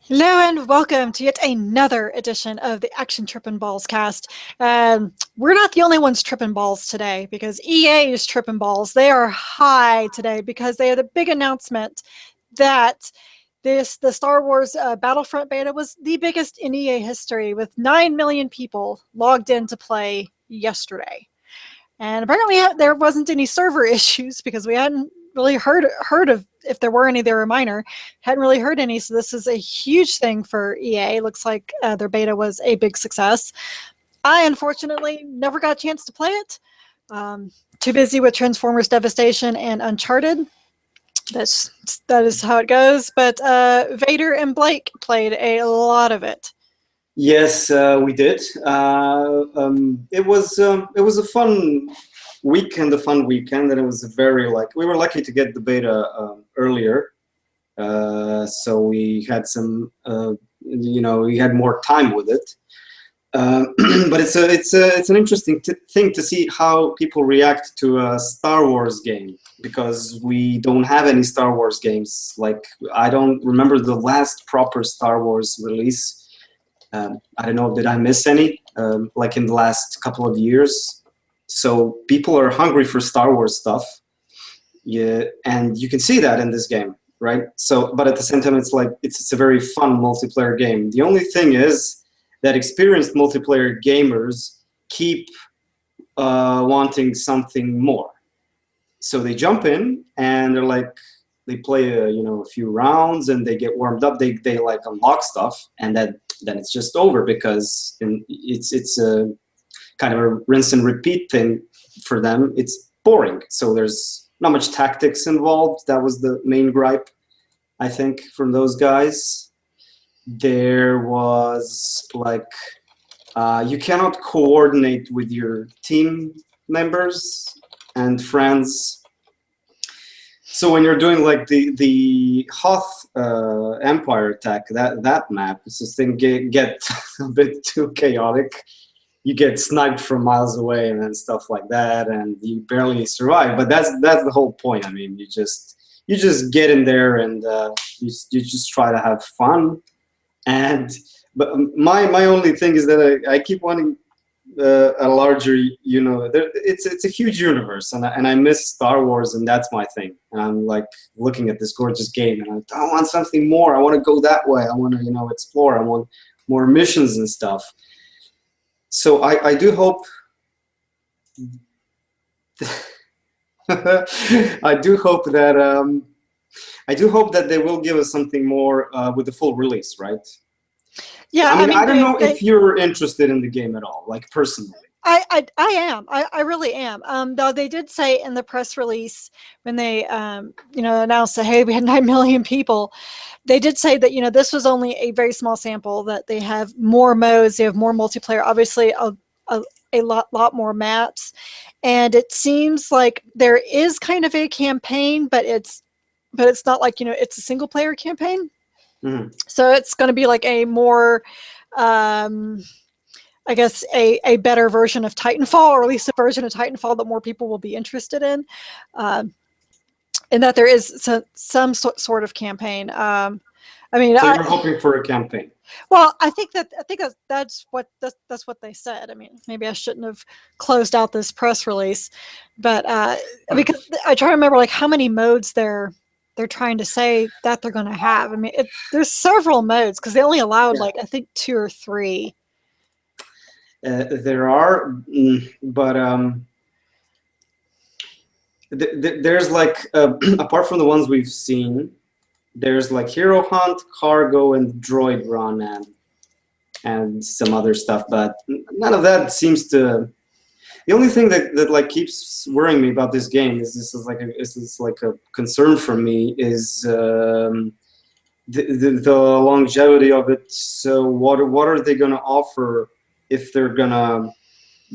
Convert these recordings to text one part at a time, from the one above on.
Hello and welcome to yet another edition of the Action Trippin Ballscast. We're not the only ones tripping balls today because EA is tripping balls. They are high today because they had a big announcement that the Star Wars Battlefront beta was the biggest in EA history, with 9 million people logged in to play yesterday. And apparently there wasn't any server issues because we hadn't really heard of, if there were any, they were minor. Hadn't really heard any, so this is a huge thing for EA. Looks like their beta was a big success. I unfortunately never got a chance to play it. Too busy with Transformers Devastation and Uncharted. That is how it goes. But Vader and Blake played a lot of it. Yes, we did. It was a fun weekend, and it was we were lucky to get the beta earlier, so we had some, we had more time with it. But it's an interesting thing to see how people react to a Star Wars game, because we don't have any Star Wars games. Like, I don't remember the last proper Star Wars release. I don't know, did I miss any, like in the last couple of years? So people are hungry for Star Wars stuff, yeah, and you can see that in this game, right? So, but at the same time, it's a very fun multiplayer game. The only thing is that experienced multiplayer gamers keep wanting something more. So they jump in and they're like, they play a few rounds and they get warmed up. They like unlock stuff, and then it's just over, because it's a kind of a rinse and repeat thing for them. It's boring. So there's not much tactics involved. That was the main gripe, I think, from those guys. There was like, you cannot coordinate with your team members and friends. So when you're doing like the Hoth Empire attack, that map, this thing get a bit too chaotic. You get sniped from miles away and stuff like that, and you barely survive. But that's the whole point. I mean, you just get in there and you just try to have fun. But my only thing is that I keep wanting a larger, it's a huge universe, and I miss Star Wars, and that's my thing. And I'm like looking at this gorgeous game, and I want something more. I want to go that way. I want to explore. I want more missions and stuff. So I do hope I do hope that they will give us something more with the full release, right? Yeah, I mean, I don't know if you're interested in the game at all, like personally. I am. I really am. Though they did say in the press release when they announced that, hey, we had 9 million people, they did say that this was only a very small sample, that they have more modes, they have more multiplayer, obviously a lot more maps, and it seems like there is kind of a campaign, but it's not like it's a single player campaign. Mm-hmm. So it's going to be like a more I guess a better version of Titanfall, or at least a version of Titanfall that more people will be interested in, and that there is some sort of campaign. I mean, so you're hoping for a campaign. Well, I think that's what they said. I mean, maybe I shouldn't have closed out this press release, but because I try to remember like how many modes they're trying to say that they're going to have. I mean, there's several modes, because they only allowed like I think 2 or 3. There are, but there's like apart from the ones we've seen, there's like Hero Hunt, Cargo, and Droid Run, and some other stuff. But none of that seems to. The only thing that like keeps worrying me about this game is like a concern for me is the longevity of it. So what are they going to offer if they're gonna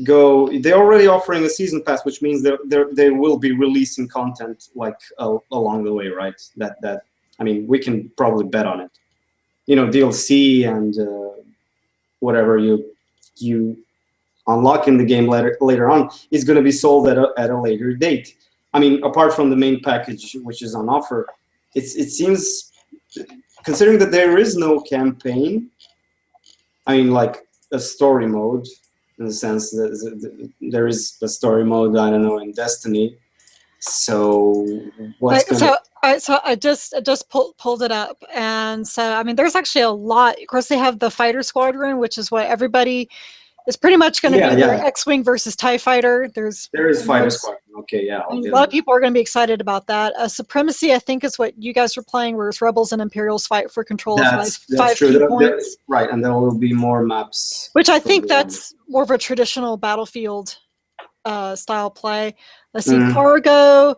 go? They're already offering a season pass, which means they will be releasing content like along the way, right? That I mean, we can probably bet on it. DLC and whatever you unlock in the game later on is going to be sold at a later date. I mean, apart from the main package, which is on offer, it seems considering that there is no campaign, I mean, like a story mode, in the sense that there is a story mode, I don't know, in Destiny. So what's Right, gonna? so I just pulled it up, and so I mean, there's actually a lot. Of course, they have the fighter squadron, which is what everybody is pretty much going to Yeah, be their yeah. X-wing versus TIE fighter. There is fighter squadron. Okay, yeah, I'll A give lot of it. people are going to be excited about that. Supremacy, I think, is what you guys were playing, where it's Rebels and Imperials fight for control of That's five true. key points. Right, and there will be more maps Which I for think the. that's more of a traditional Battlefield style play. Let's see, Mm. cargo,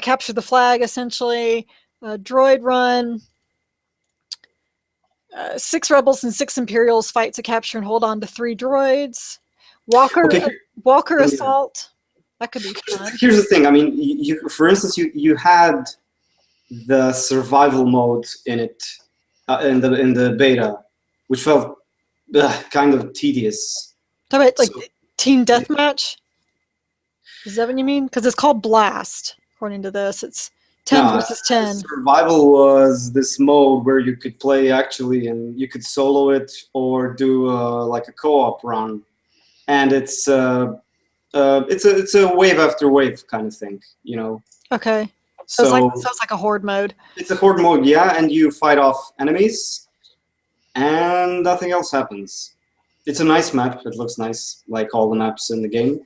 capture the flag, essentially, droid run. 6 rebels and 6 Imperials fight to capture and hold on to 3 droids. Walker Okay, Walker yeah. assault. That could be fun. Here's the thing. I mean, you for instance, you had the survival mode in it in the beta, which felt kind of tedious. Talk about like So team deathmatch. Is that what you mean? Because it's called Blast, according to this. It's 10 no, versus 10. survival was this mode where you could play actually, and you could solo it or do like a co-op run, and it's a wave after wave kind of thing, you know. Okay. So Sounds like a horde mode. it's a horde mode, yeah, and you fight off enemies, and nothing else happens. It's a nice map. It looks nice, like all the maps in the game.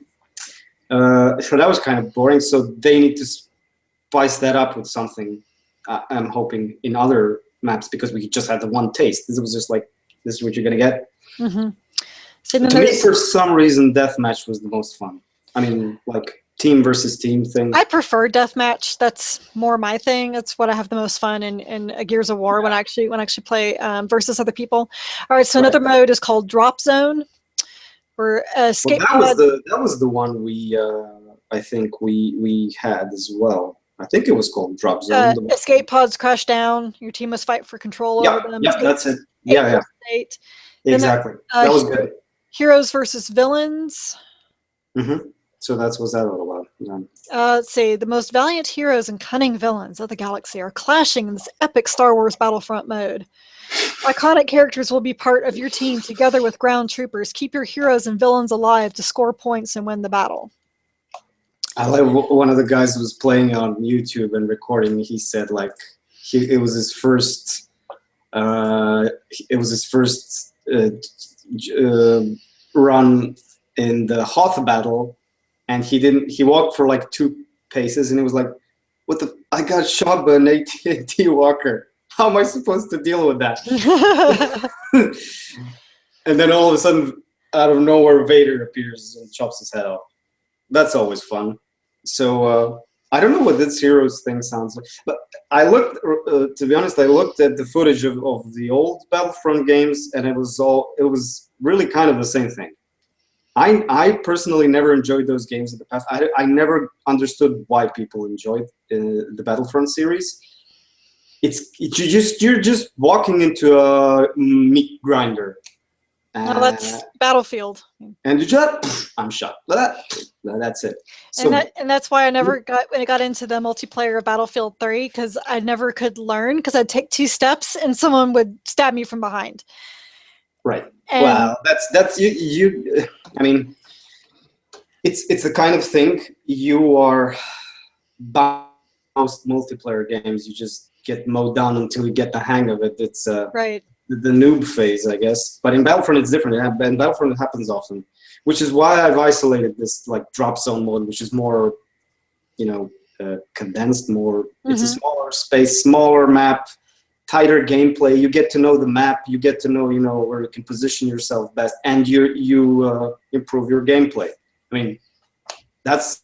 So that was kind of boring. So they need to spice that up with something. I'm hoping in other maps, because we just had the one taste. This was just like, this is what you're gonna get. Mm-hmm. So To me, for some reason, deathmatch was the most fun. I mean, like team versus team thing. I prefer deathmatch. That's more my thing. That's what I have the most fun in Gears of War when I actually play versus other people. All right, so another mode is called Drop Zone, where Well, escape pod. that was the one we I think we had as well. I think it was called Drop Zone. Escape pods crash down. Your team must fight for control over them. Yeah, that's it. 8 Yeah, versus 8. yeah, Then exactly. That was good. Heroes versus villains. Mm-hmm. So that's what's that all about. Yeah. Let's see. The most valiant heroes and cunning villains of the galaxy are clashing in this epic Star Wars Battlefront mode. Iconic characters will be part of your team together with ground troopers. Keep your heroes and villains alive to score points and win the battle. I like one of the guys who was playing on YouTube and recording. He said like it was his first. It was his first run in the Hoth battle, and he walked for like 2 paces, and he was like, "What the? I got shot by an AT&T Walker. How am I supposed to deal with that?" And then all of a sudden, out of nowhere, Vader appears and chops his head off. That's always fun. So I don't know what this Heroes thing sounds like, but I looked. To be honest, I looked at the footage of the old Battlefront games, and it was really kind of the same thing. I personally never enjoyed those games in the past. I never understood why people enjoyed the Battlefront series. You're just walking into a meat grinder. No, that's Battlefield. And you just, I'm shot. That's it. So, And that's why I never got into the multiplayer of Battlefield 3, because I never could learn, because I'd take 2 steps and someone would stab me from behind. right. And well, that's you. I mean, it's the kind of thing you are bound. Most multiplayer games, you just get mowed down until you get the hang of it. It's right. the noob phase, I guess. But in Battlefront, it's different. In Battlefront, it happens often, which is why I've isolated this like drop zone mode, which is more, condensed. More, it's a smaller space, smaller map, tighter gameplay. You get to know the map. You get to know, where you can position yourself best, and you improve your gameplay. I mean, that's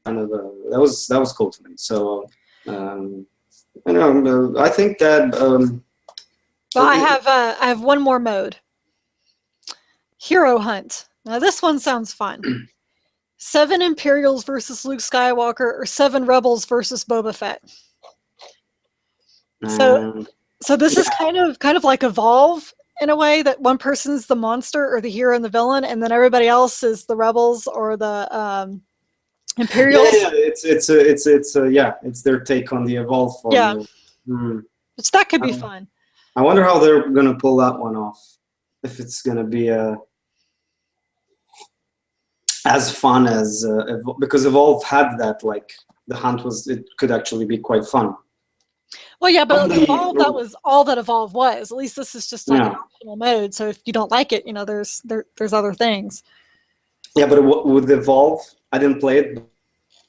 kind of that was cool to me. So, I think that. Well, I have one more mode. Hero Hunt. Now this one sounds fun. 7 Imperials versus Luke Skywalker, or 7 Rebels versus Boba Fett. So this is kind of like Evolve in a way, that one person's the monster or the hero and the villain, and then everybody else is the Rebels or the Imperials. Yeah, it's their take on the Evolve formula. Yeah. Which that could be fun. I wonder how they're gonna pull that one off. If it's gonna be as fun as because Evolve had that, like the hunt was, it could actually be quite fun. Well, yeah, but Only, Evolve, that was all that Evolve was. At least this is just like an yeah, optional mode. So if you don't like it, there's other things. yeah, but with Evolve, I didn't play it.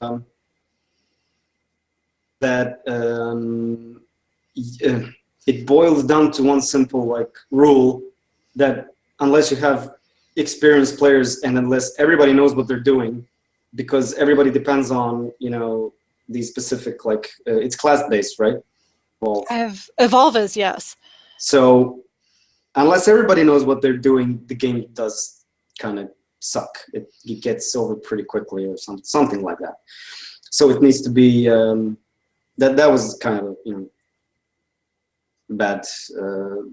But, that it boils down to one simple like rule that unless you have experienced players and unless everybody knows what they're doing, because everybody depends on these specific like it's class based, right? Evolve. Evolve is, yes. So unless everybody knows what they're doing, the game does kind of suck. It gets over pretty quickly or something like that. So it needs to be that was kind of bad. The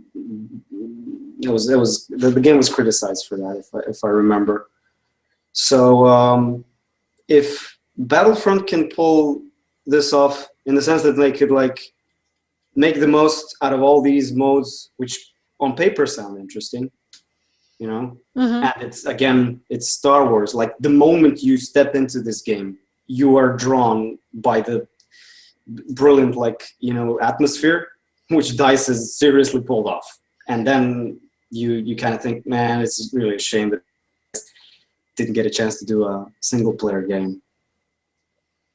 game was criticized for that, if I remember. So if Battlefront can pull this off in the sense that they could like make the most out of all these modes, which on paper sound interesting, and it's Star Wars. Like the moment you step into this game, you are drawn by the brilliant atmosphere, which DICE has seriously pulled off. And then you kind of think, man, it's really a shame that I didn't get a chance to do a single player game.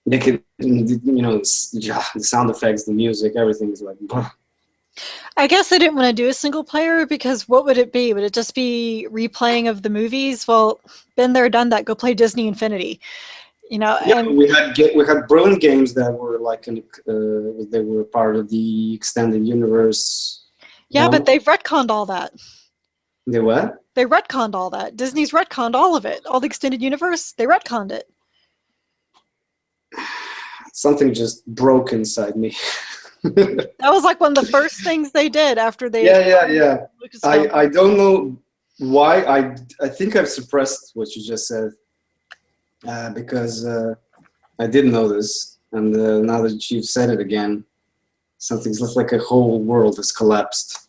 They could, the sound effects, the music, everything is like. I guess they didn't want to do a single player because what would it be? Would it just be replaying of the movies? Well, been there, done that. Go play Disney Infinity. Yeah, and we had brilliant games that were like they were part of the extended universe. Yeah, but they've retconned all that. They what? They retconned all that. Disney's retconned all of it. All the extended universe, they retconned it. Something just broke inside me. That was like one of the first things they did after they. Yeah. I don't know why. I think I've suppressed what you just said because I didn't know this, and now that you've said it again, something's looks like a whole world has collapsed.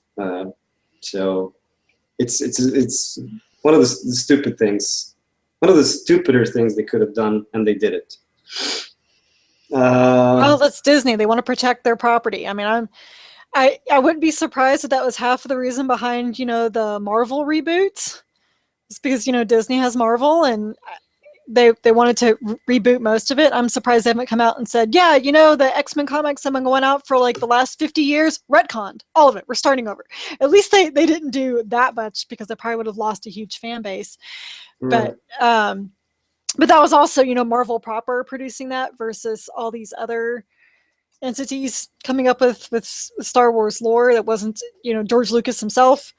So it's one of the stupid things, one of the stupider things they could have done, and they did it. Well, that's Disney. They want to protect their property. I mean, I wouldn't be surprised if that was half of the reason behind the Marvel reboots. It's because Disney has Marvel, and they wanted to reboot most of it. I'm surprised they haven't come out and said, yeah, the X-Men comics have been going out for like the last 50 years, retconned all of it. We're starting over. At least they didn't do that much because they probably would have lost a huge fan base. Right. But that was also, Marvel proper producing that versus all these other entities coming up with Star Wars lore that wasn't, George Lucas himself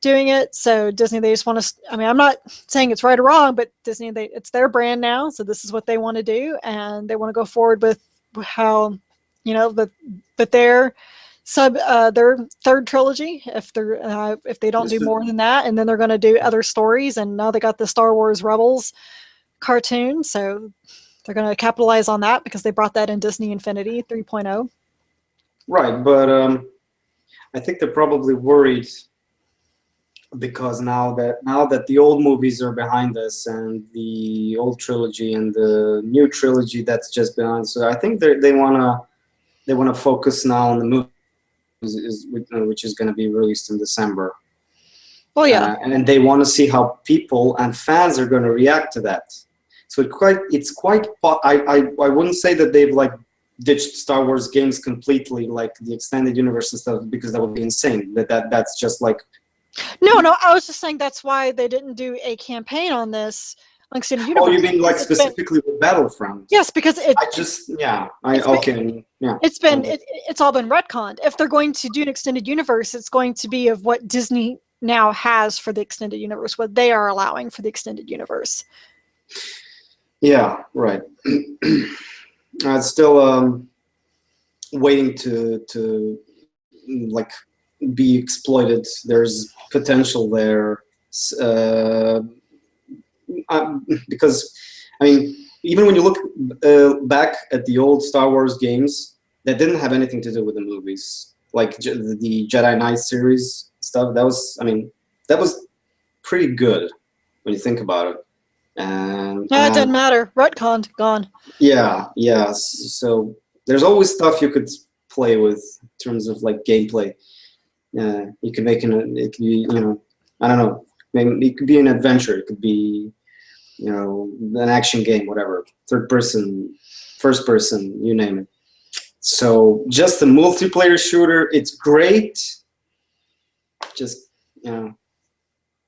doing it. So Disney, they just want to, I mean, I'm not saying it's right or wrong, but Disney, it's their brand now. So this is what they want to do. And they want to go forward with how, but their third trilogy, if they don't do more than that, and then they're going to do other stories. And now they got the Star Wars Rebels cartoon, so they're going to capitalize on that because they brought that in Disney Infinity 3.0. Right, but I think they're probably worried because now that the old movies are behind us and the old trilogy and the new trilogy that's just behind, so I think they wanna focus now on the movie, which is going to be released in December. Well, yeah, and they want to see how people and fans are going to react to that. So it's quite. I wouldn't say that they've like ditched Star Wars games completely, like the extended universe and stuff, because that would be insane. That's just like. No, I was just saying that's why they didn't do a campaign on this extended universe. Oh, you mean like specifically with Battlefront? Yes, because it's all been retconned. If they're going to do an extended universe, it's going to be of what Disney now has for the extended universe, what they are allowing for the extended universe. Yeah, right. It's still waiting to like be exploited. There's potential there because I mean, even when you look back at the old Star Wars games, that didn't have anything to do with the movies. like the Jedi Knight series stuff. That was, I mean, that was pretty good when you think about it. And Yeah, it doesn't matter. Retconned, gone. yeah. So there's always stuff you could play with in terms of like gameplay. You could make it could be, I don't know. Maybe it could be an adventure. It could be, an action game, whatever. Third person, first person, you name it. So just a multiplayer shooter, it's great. Just,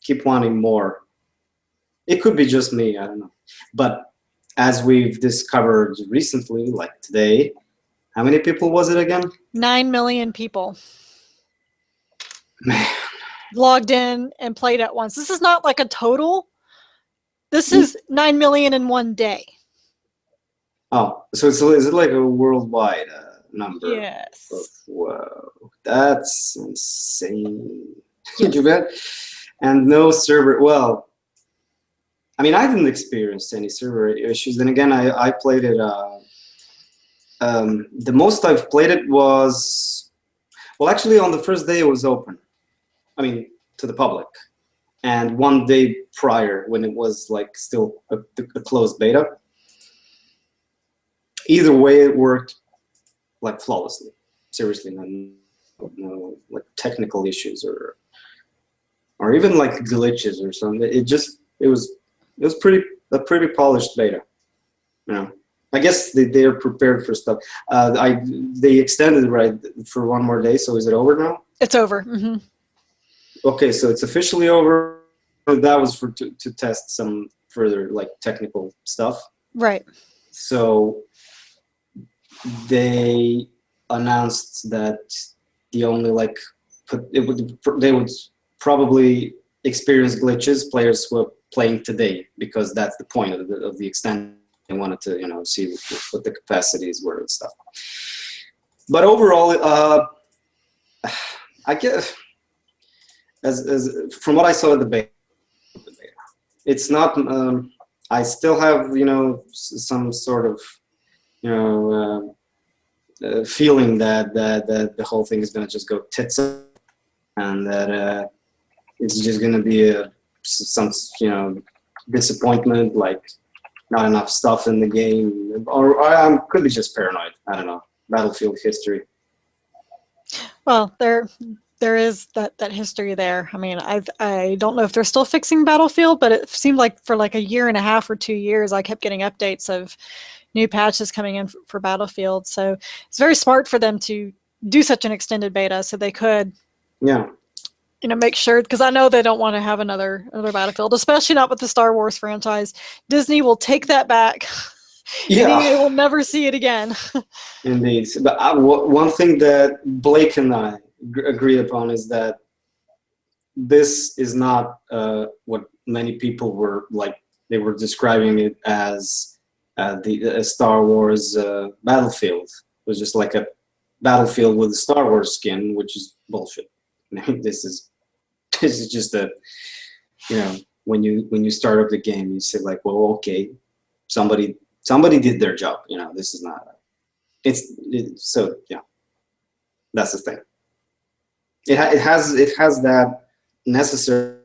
keep wanting more. It could be just me, I don't know. But as we've discovered recently, like today, how many people was it again? 9 million people Man. logged in and played at once. This is not like a total. This is 9 million in one day. Oh, so is it like a worldwide number? Yes. Whoa, that's insane. Did you bet? And no server. Well, I mean, I didn't experience any server issues. Then again, I played it. The most I've played it was, well, actually on the first day it was open. I mean, to the public. And one day prior, when it was like still a closed beta. Either way, it worked like flawlessly. Seriously, no like technical issues or even like glitches or something. It was a pretty polished beta. I guess they're prepared for stuff. They extended it right for one more day. So is it over now? It's over. Mm-hmm. Okay, so it's officially over. That was to test some further like technical stuff. Right. So they announced that the only like they would probably experience glitches players who are playing today, because that's the point of the extent. They wanted to see what the capacities were and stuff. But overall, I guess as from what I saw at the beta, it's not. I still have some sort of feeling that the whole thing is going to just go tits up, and that it's just going to be some disappointment, like not enough stuff in the game, or I could be just paranoid. I don't know. Battlefield history. Well, there is that history there. I mean, I don't know if they're still fixing Battlefield, but it seemed like for like a year and a half or 2 years, I kept getting updates of new patches coming in for Battlefield. So it's very smart for them to do such an extended beta, so they could, make sure, because I know they don't want to have another Battlefield, especially not with the Star Wars franchise. Disney will take that back. Yeah, and we'll never see it again. Indeed. But one thing that Blake and I agree upon is that this is not what many people were like. They were describing it as the Star Wars Battlefield. It was just like a Battlefield with a Star Wars skin, which is bullshit. This is just when you start up the game, you say like, well, okay, somebody did their job. This is not. So yeah, that's the thing. It has that necessary,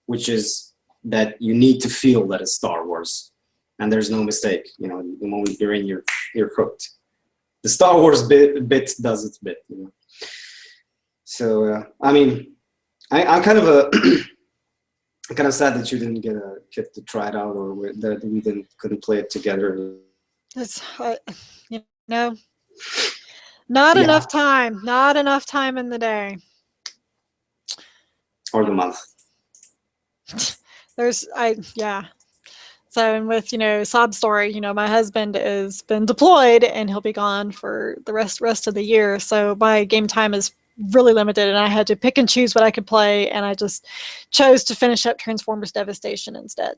which is that you need to feel that it's Star Wars, and there's no mistake. The moment you're in, you're cooked. The Star Wars bit does its bit. So I mean, I'm kind of I'm kind of sad that you didn't get to try it out, or that we couldn't play it together. It's not enough time. Not enough time in the day. Or the month. So, and with sob story, my husband has been deployed and he'll be gone for the rest of the year. So my game time is really limited, and I had to pick and choose what I could play, and I just chose to finish up Transformers Devastation instead.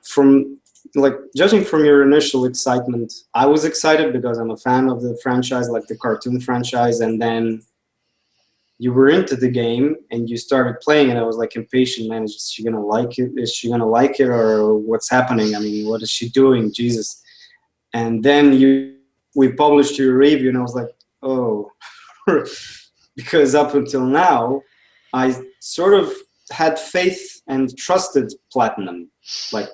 From like judging from your initial excitement, I was excited because I'm a fan of the franchise, like the cartoon franchise, and then you were into the game and you started playing it. I was like impatient, man. Is she gonna like it? Is she gonna like it, or what's happening? I mean, what is she doing? Jesus! And then you we published your review, and I was like, oh, because up until now, I sort of had faith and trusted Platinum, like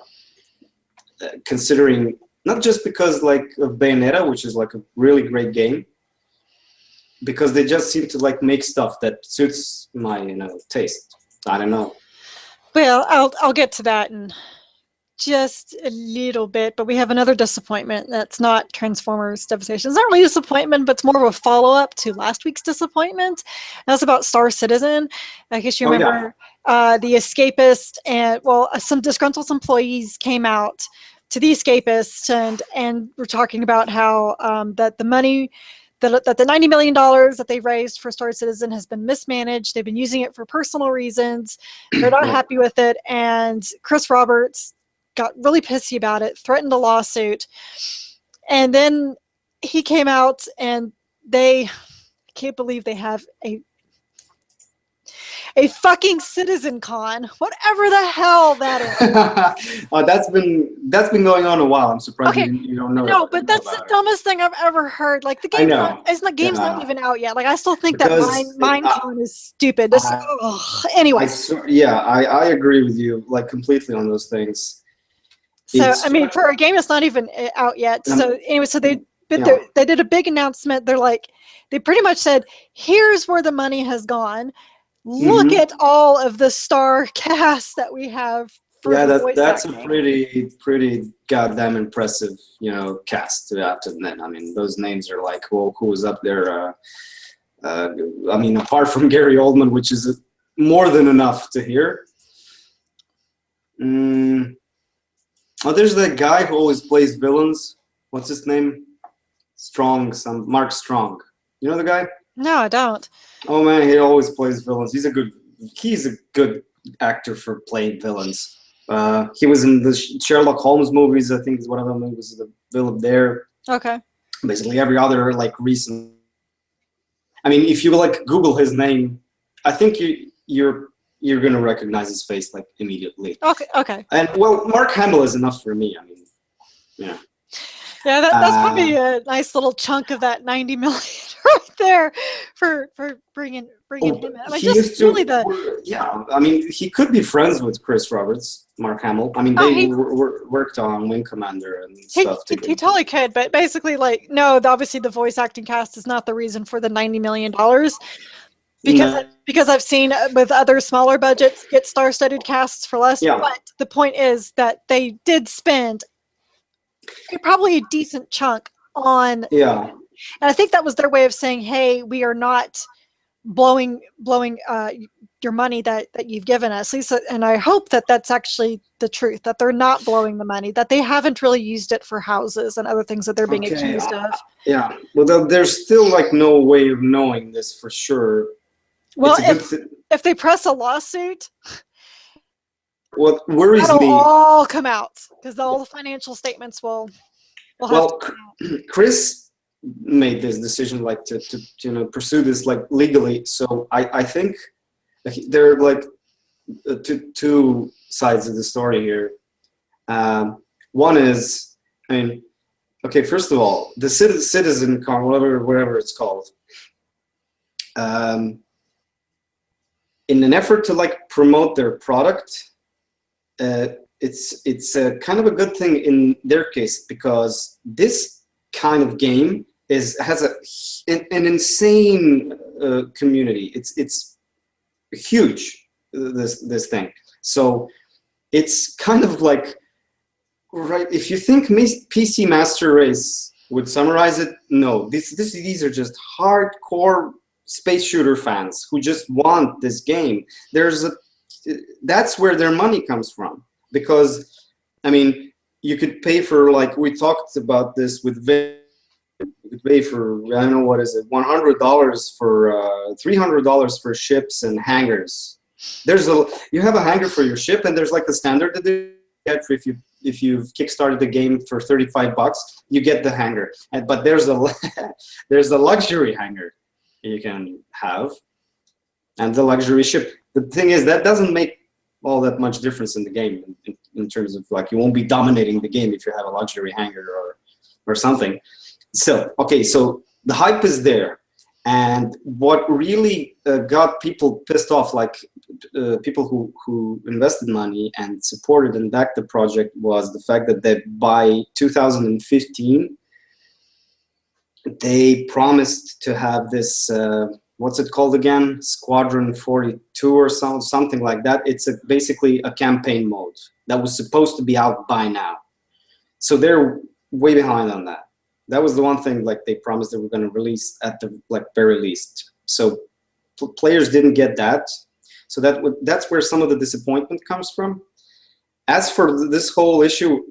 considering not just because like of Bayonetta, which is like a really great game, because they just seem to like make stuff that suits my taste. I don't know. Well, I'll get to that in just a little bit, but we have another disappointment that's not Transformers Devastation. It's not really a disappointment, but it's more of a follow-up to last week's disappointment. That's about Star Citizen. I guess you remember the Escapist and, well, some disgruntled employees came out to the Escapist and were talking about how that the money, that the $90 million that they raised for Star Citizen has been mismanaged. They've been using it for personal reasons. They're not happy with it. And Chris Roberts got really pissy about it, threatened a lawsuit. And then he came out and I can't believe they have a fucking Citizen Con, whatever the hell that is. That's been going on a while. I'm surprised you don't know. No, but that's the dumbest thing I've ever heard. Like the game's not even out yet. Like I still think that Minecon is stupid. Anyway. I agree with you like completely on those things. So I mean, for a game that's not even out yet. So anyway, so they did a big announcement. They're like, they pretty much said, "Here's where the money has gone. Look at all of the star cast that we have." That's a pretty goddamn impressive, cast. I have to admit. I mean, those names are like, well, who was up there? I mean, apart from Gary Oldman, which is more than enough to hear. Oh, there's that guy who always plays villains. What's his name? Mark Strong. You know the guy? No, I don't. Oh man, he always plays villains. He's a good actor for playing villains. He was in the Sherlock Holmes movies. I think one of them was the villain there. Okay. Basically, every other like recent. I mean, if you like Google his name, I think you're gonna recognize his face like immediately. Okay. And well, Mark Hamill is enough for me. I mean, yeah. Yeah, that's probably a nice little chunk of that 90 million right there for bringing him in. I mean, I mean, he could be friends with Chris Roberts, Mark Hamill. I mean, they worked on Wing Commander and stuff together. He totally could, but basically, like, no, obviously the voice acting cast is not the reason for the $90 million. Because I've seen with other smaller budgets get star-studded casts for less. Yeah. But the point is that they did spend probably a decent chunk on. Yeah. And I think that was their way of saying, "Hey, we are not blowing your money that you've given us." Lisa, and I hope that that's actually the truth. That they're not blowing the money. That they haven't really used it for houses and other things that they're being accused of. Yeah. Well, there's still like no way of knowing this for sure. Well, if they press a lawsuit, what worries me, it'll all come out because all the financial statements will have to come out. Chris made this decision like to pursue this like legally. So I think there are like two sides of the story here. One is, I mean, okay, first of all, the Citizen Con, whatever it's called. In an effort to like promote their product, it's kind of a good thing in their case because this kind of game has an insane community. It's huge, this thing. So it's kind of like, right, if you think PC Master Race would summarize it, no, these are just hardcore space shooter fans who just want this game. That's where their money comes from, because I mean, you could pay for, like we talked about this with you could pay for, I don't know, what is it, $100 for $300 for ships and hangars. You have a hangar for your ship, and there's like the standard that they get for if you've kickstarted the game for $35, you get the hangar. But there's a luxury hangar you can have, and the luxury ship. The thing is, that doesn't make all that much difference in the game in terms of, like, you won't be dominating the game if you have a luxury hangar or something. So okay, so the hype is there, and what really got people pissed off, like people who invested money and supported and backed the project, was the fact that by 2015 they promised to have this what's it called again, Squadron 42 or something like that. It's basically a campaign mode that was supposed to be out by now, so they're way behind on that. That was the one thing like they promised they were going to release at the like very least. So players didn't get that. So that's where some of the disappointment comes from. As for this whole issue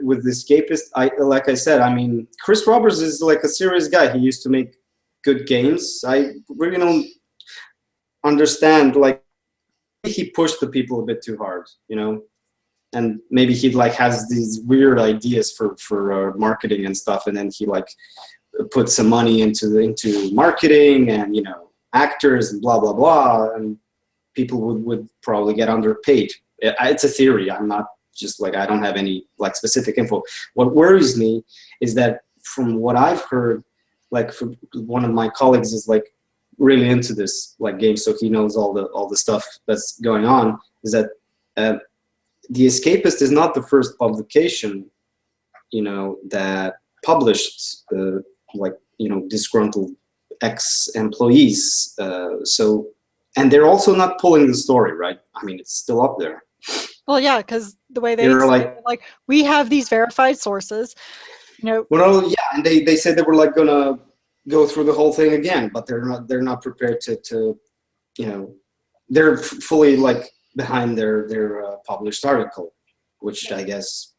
with the Escapist, like I said, I mean, Chris Roberts is like a serious guy. He used to make good games. I really don't understand, like, he pushed the people a bit too hard, you know, and maybe he like has these weird ideas for marketing and stuff, and then he like put some money into marketing and, you know, actors and blah blah blah, and people would probably get underpaid. It's a theory. I'm not just like, I don't have any like specific info. What worries me is that from what I've heard, like from one of my colleagues is like really into this like game, so he knows all the stuff that's going on, is that The Escapist is not the first publication, you know, that published like, you know, disgruntled ex-employees. So, and they're also not pulling the story, right? I mean, it's still up there. Well, yeah, because the way they They're like we have these verified sources, you know. Well, yeah, and they said they were like gonna go through the whole thing again, but they're not prepared to you know, they're fully like behind their published article, which I guess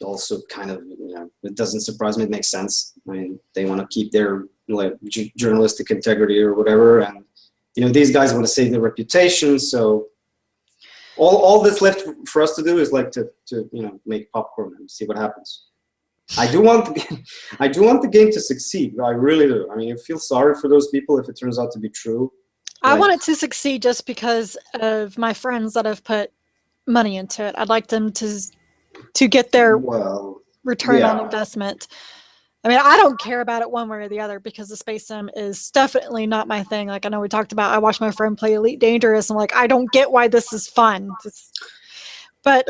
also kind of, you know, it doesn't surprise me. It makes sense. I mean, they want to keep their like journalistic integrity or whatever, and you know, these guys want to save their reputation. So all that's left for us to do is like to you know, make popcorn and see what happens. I do want the game to succeed. I really do. I mean, I feel sorry for those people if it turns out to be true. I want it to succeed just because of my friends that have put money into it. I'd like them to get their return on investment. I mean, I don't care about it one way or the other because the space sim is definitely not my thing. Like I know we talked about, I watched my friend play Elite Dangerous, and like, I don't get why this is fun. But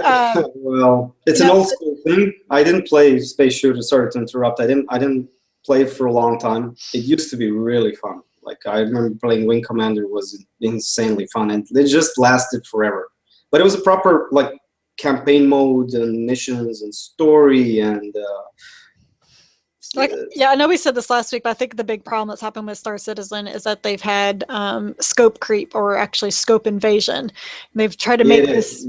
well, it's an old school thing. I didn't play space shooter. Sorry to interrupt. I didn't play it for a long time. It used to be really fun. Like I remember playing Wing Commander was insanely fun, and it just lasted forever. But it was a proper like campaign mode and missions and story and like, yeah, I know we said this last week, but I think the big problem that's happened with Star Citizen is that they've had scope creep, or actually scope invasion. They've tried to make this.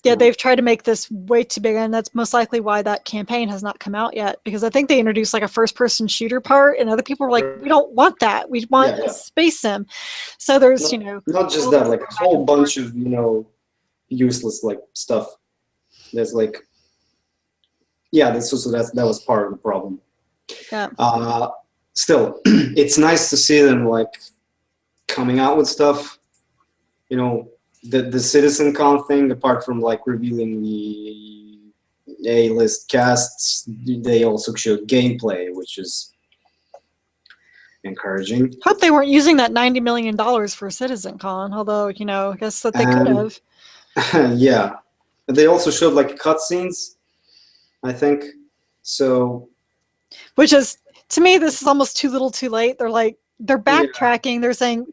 They've tried to make this way too big, and that's most likely why that campaign has not come out yet. Because I think they introduced like a first-person shooter part, and other people were like, "We don't want that. We want a space sim." So there's, you know, not just that, like a whole bunch of, you know, useless like stuff. There's like, yeah, that was part of the problem. Yeah. Still, it's nice to see them like coming out with stuff. You know, the CitizenCon thing, apart from like revealing the A-list casts, they also showed gameplay, which is encouraging. Hope they weren't using that $90 million for CitizenCon, although, you know, I guess that they could have. Yeah. They also showed like cutscenes, I think. So, which is, to me, this is almost too little too late. They're backtracking. Yeah. They're saying,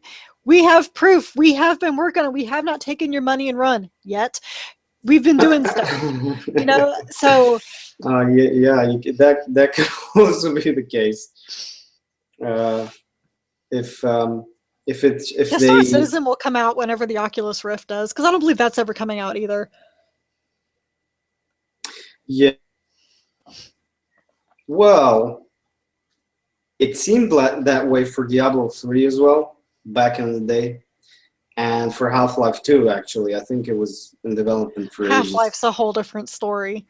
we have proof. We have been working on it. We have not taken your money and run yet. We've been doing stuff, you know. So, that could also be the case. If Star Citizen will come out whenever the Oculus Rift does, because I don't believe that's ever coming out either. Yeah. Well, it seemed that way for Diablo 3 as well, back in the day, and for Half-Life 2, actually. I think it was in development for Half-Life's a whole different story.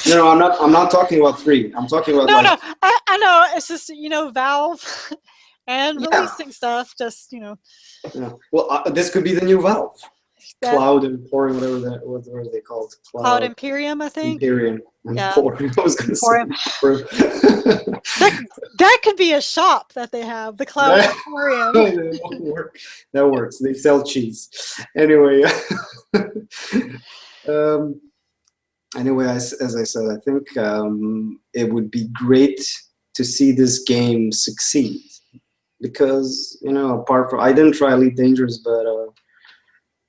No, I'm not talking about 3. I'm talking about No, I know. It's just, you know, Valve and releasing stuff, just, you know. Yeah. Well, this could be the new Valve. That Cloud Emporium, whatever they called. Cloud Cloud Imperium, I think. Imperium. Yeah, Emporium. I was going to say Emporium. Emporium. That could be a shop that they have, the Cloud That, Emporium. that works. They sell cheese. Anyway, um, anyway, as I said, I think it would be great to see this game succeed because apart from I didn't try Elite Dangerous, but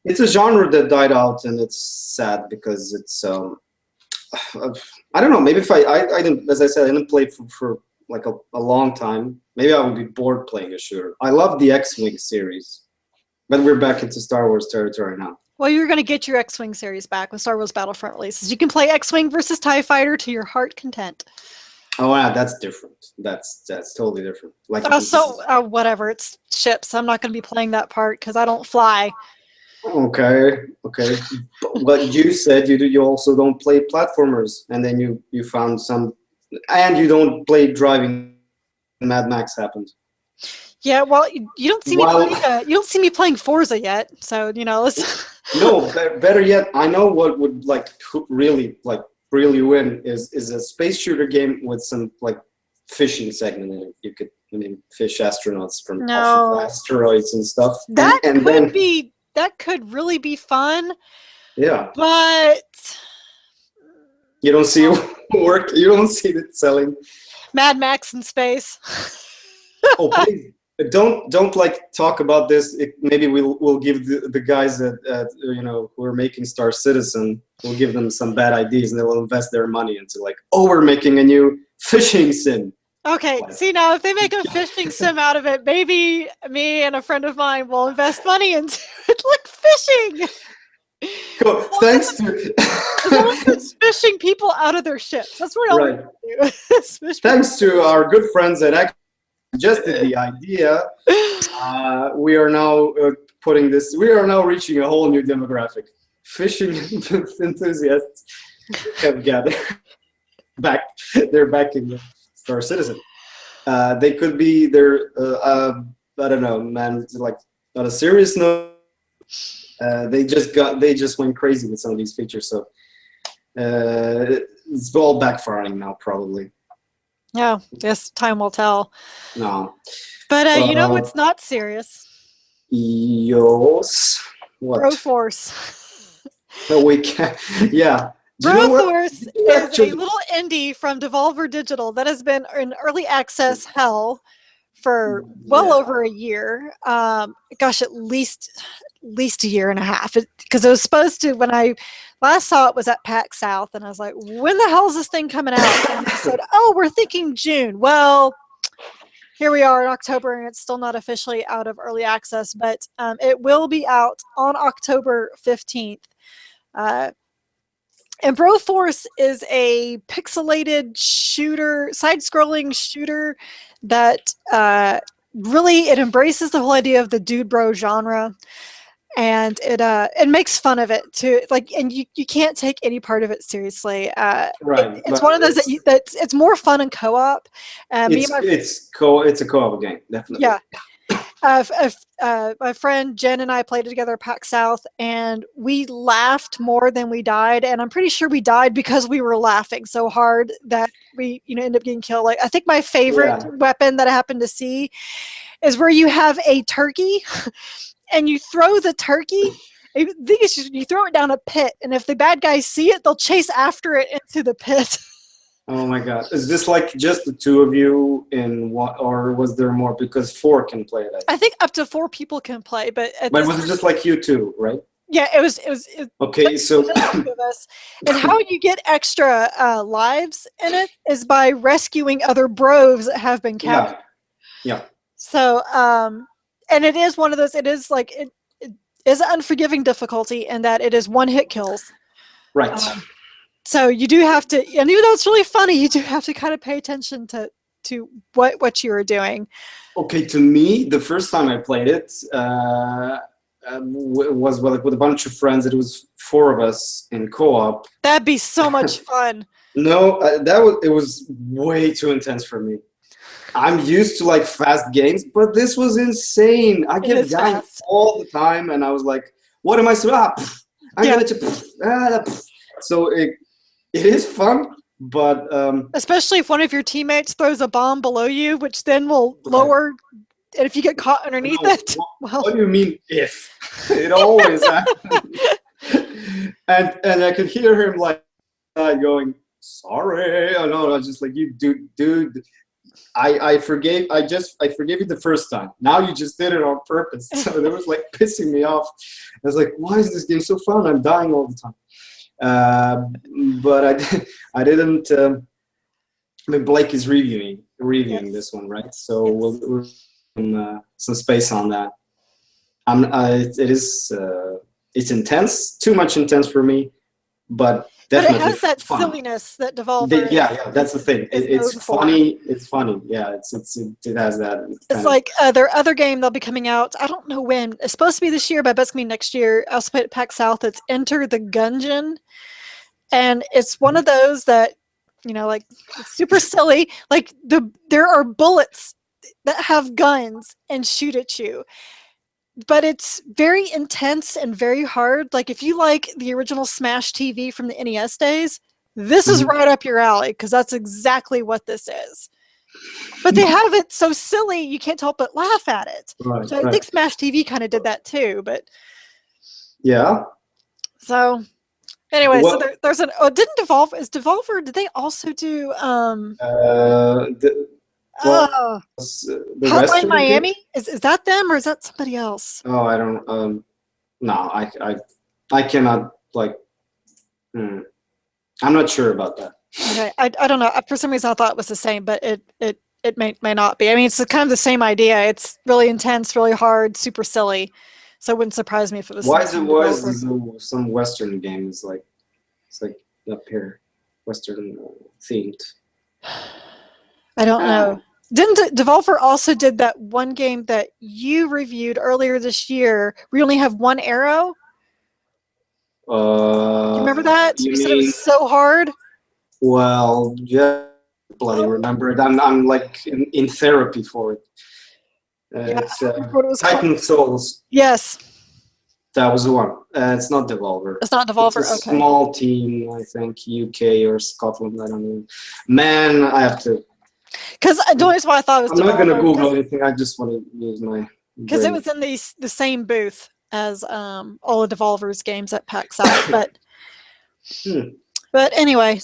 it's a genre that died out, and it's sad because it's I don't know. Maybe if I didn't, as I said, I didn't play for like a long time. Maybe I would be bored playing a shooter. I love the X-Wing series, but we're back into Star Wars territory now. Well, you're going to get your X-Wing series back with Star Wars Battlefront releases. You can play X-Wing versus TIE Fighter to your heart content. Oh, yeah, that's different. That's totally different. Like whatever. It's ships. I'm not going to be playing that part because I don't fly. Okay. But you said you also don't play platformers, and then you found some, and you don't play driving. Mad Max happened. Yeah, well, you don't see me playing. You don't see me playing Forza yet, so let's. No, better yet, I know what would really win is a space shooter game with some fishing segment in it. You could fish astronauts from off of asteroids and stuff. That could really be fun. Yeah, but you don't see it work. You don't see it selling. Mad Max in space. Oh, please. Don't talk about this. Maybe we'll give the guys that who are making Star Citizen. We'll give them some bad ideas, and they will invest their money into we're making a new fishing sim. Okay, see now if they make a fishing sim out of it, maybe me and a friend of mine will invest money into it, like fishing. Cool. Thanks to it's fishing people out of their ships. That's what I want to do. Thanks to our good friends that suggested the idea, we are now we are now reaching a whole new demographic. Fishing enthusiasts have gathered back. They're backing Star Citizen. They could be I don't know, man. On a serious note, they just went crazy with some of these features. So it's all backfiring now, probably. Yeah, yes, time will tell. No. But what's not serious? Yes. What? Broforce. No, we can't. Yeah. Broforce is a little indie from Devolver Digital that has been in early access hell for well over a year. Gosh, at least a year and a half. Because it was supposed to, when I last saw it was at PAX South, and I was like, when the hell is this thing coming out? And they said, we're thinking June. Well, here we are in October, and it's still not officially out of early access, but it will be out on October 15th. And Broforce is a pixelated shooter, side-scrolling shooter that really it embraces the whole idea of the dude bro genre. And it makes fun of it too, and you can't take any part of it seriously. Right. It's one of those it's more fun in co-op. It's a co-op game, definitely. Yeah. My friend Jen and I played it together at PAX South, and we laughed more than we died. And I'm pretty sure we died because we were laughing so hard that we ended up getting killed. I think my favorite weapon that I happened to see is where you have a turkey. And you throw the turkey, you throw it down a pit, and if the bad guys see it, they'll chase after it into the pit. Oh my God! Is this just the two of you in one, or was there more? Because 4 can play it. I think up to 4 people can play, but was it just you two, right? Yeah, it was okay. So of us. And how you get extra lives in it is by rescuing other bros that have been captured. Yeah. So and it is one of those. It is it is an unforgiving difficulty in that it is one-hit kills. Right. So you do have to, and even though it's really funny, you do have to kind of pay attention to what you are doing. Okay, to me, the first time I played it was with a bunch of friends. It was 4 of us in co-op. That'd be so much fun. No, it was way too intense for me. I'm used to fast games, but this was insane. I get dying all the time, and I was like, what am I supposed? I'm Yeah. gonna. So it is fun, but Especially if one of your teammates throws a bomb below you, which then will lower. And if you get caught underneath no, it, well, what do you mean if? It always happens. and I could hear him like going, sorry. Oh no, I was just like, you dude. I forgave you the first time. Now you just did it on purpose. So that was like pissing me off. I was like, why is this game so fun? I'm dying all the time. But I didn't. I mean, Blake is reviewing yes. this one, right? So Yes. we'll some space on that. It's intense, too much intense for me, but definitely But it has that fun. silliness that Devolver. That's the thing. It's funny. It's funny. Yeah, it has that. It's like their other game they'll be coming out. I don't know when. It's supposed to be this year, but it's going to be next year. I also played at PAX South. It's Enter the Gungeon, and it's one of those that like it's super silly. Like there are bullets that have guns and shoot at you, but it's very intense and very hard. Like if you like the original Smash TV from the NES days, this is right up your alley because that's exactly what this is. But they have it so silly you can't help but laugh at it. Right, So I think Smash TV kind of did that too. But yeah. so anyway, Well, so there's an didn't Devolver? Did they also do the Hotline Western Miami? game? Is that them or is that somebody else? Oh, I don't. No, I cannot like. I'm not sure about that. Okay, I don't know. For some reason, I thought it was the same, but it may not be. I mean, it's kind of the same idea. It's really intense, really hard, super silly. So it wouldn't surprise me if it was. Why is some Western game it's like up here, Western themed? I don't know. Didn't Devolver also did that one game that you reviewed earlier this year? We only have one arrow. Do you remember that? You said it was so hard. Well, yeah, bloody remember it. I'm like in therapy for it. It's Titan Souls. Yes. That was the one. It's not Devolver. It's not Devolver. It's a small team, I think, UK or Scotland. I don't know. Man, I have to. Because the only reason why I thought it was I'm not gonna Google anything. I just want to use my. Because it was in the same booth as all of Devolver's games at PAX South, but. But anyway,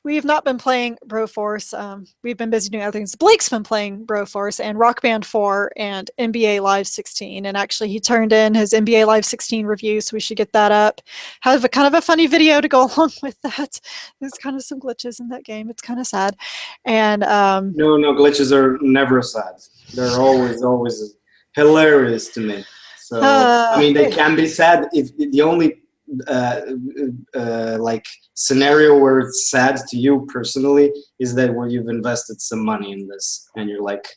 we've not been playing Broforce. We've been busy doing other things. Blake's been playing Broforce and Rock Band 4 and NBA Live 16. And actually, he turned in his NBA Live 16 review, so we should get that up. Have a kind of a funny video to go along with that. There's kind of some glitches in that game. It's kind of sad. And no, glitches are never sad. They're always hilarious to me. So I mean, they can be sad if the only. Like scenario where it's sad to you personally is that where you've invested some money in this and you're like,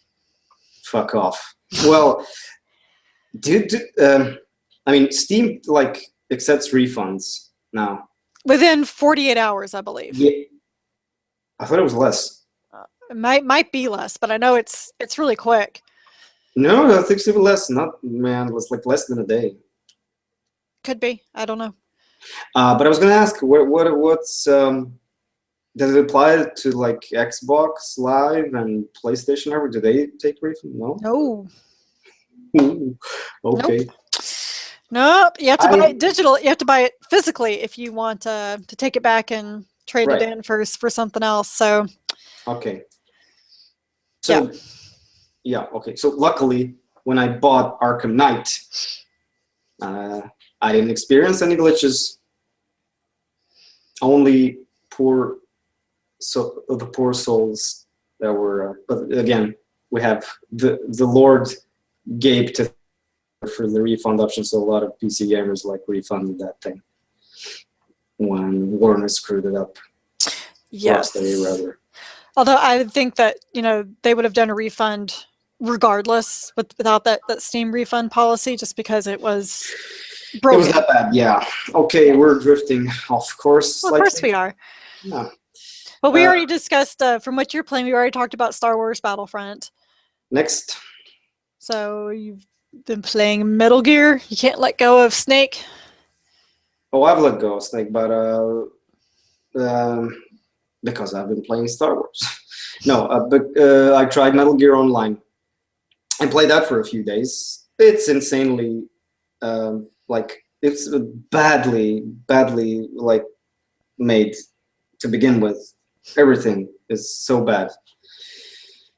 fuck off. Well, I mean, Steam like accepts refunds now. Within 48 hours, I believe. Yeah. I thought it was less. It might be less, but I know it's really quick. No, I think it's even less. Not man, it was like less than a day. Could be. I don't know. But I was gonna ask, what's does it apply to like Xbox Live and PlayStation ever? Do they take refund? No. No. Ooh, okay. Nope. You have to buy it digital. You have to buy it physically if you want to take it back and trade it in for something else. So. Okay. So. Yeah. Okay. So luckily, when I bought Arkham Knight, I didn't experience any glitches. Only the poor souls that were. But again, we have the Lord gave to for the refund option, so a lot of PC gamers like refunded that thing when Warner screwed it up. Yes. Rather. Although I think that they would have done a refund regardless without that Steam refund policy, just because it was. Broken. It was that bad, yeah. Okay, we're drifting off course. Well, of course we are. Yeah. Well, we already discussed, from what you're playing, we already talked about Star Wars Battlefront. Next. So you've Been playing Metal Gear. You can't let go of Snake. Oh, I've let go of Snake, but because I've been playing Star Wars. No, but I tried Metal Gear Online. I played that for a few days. It's insanely, like, it's badly, like, made to begin with. Everything is so bad.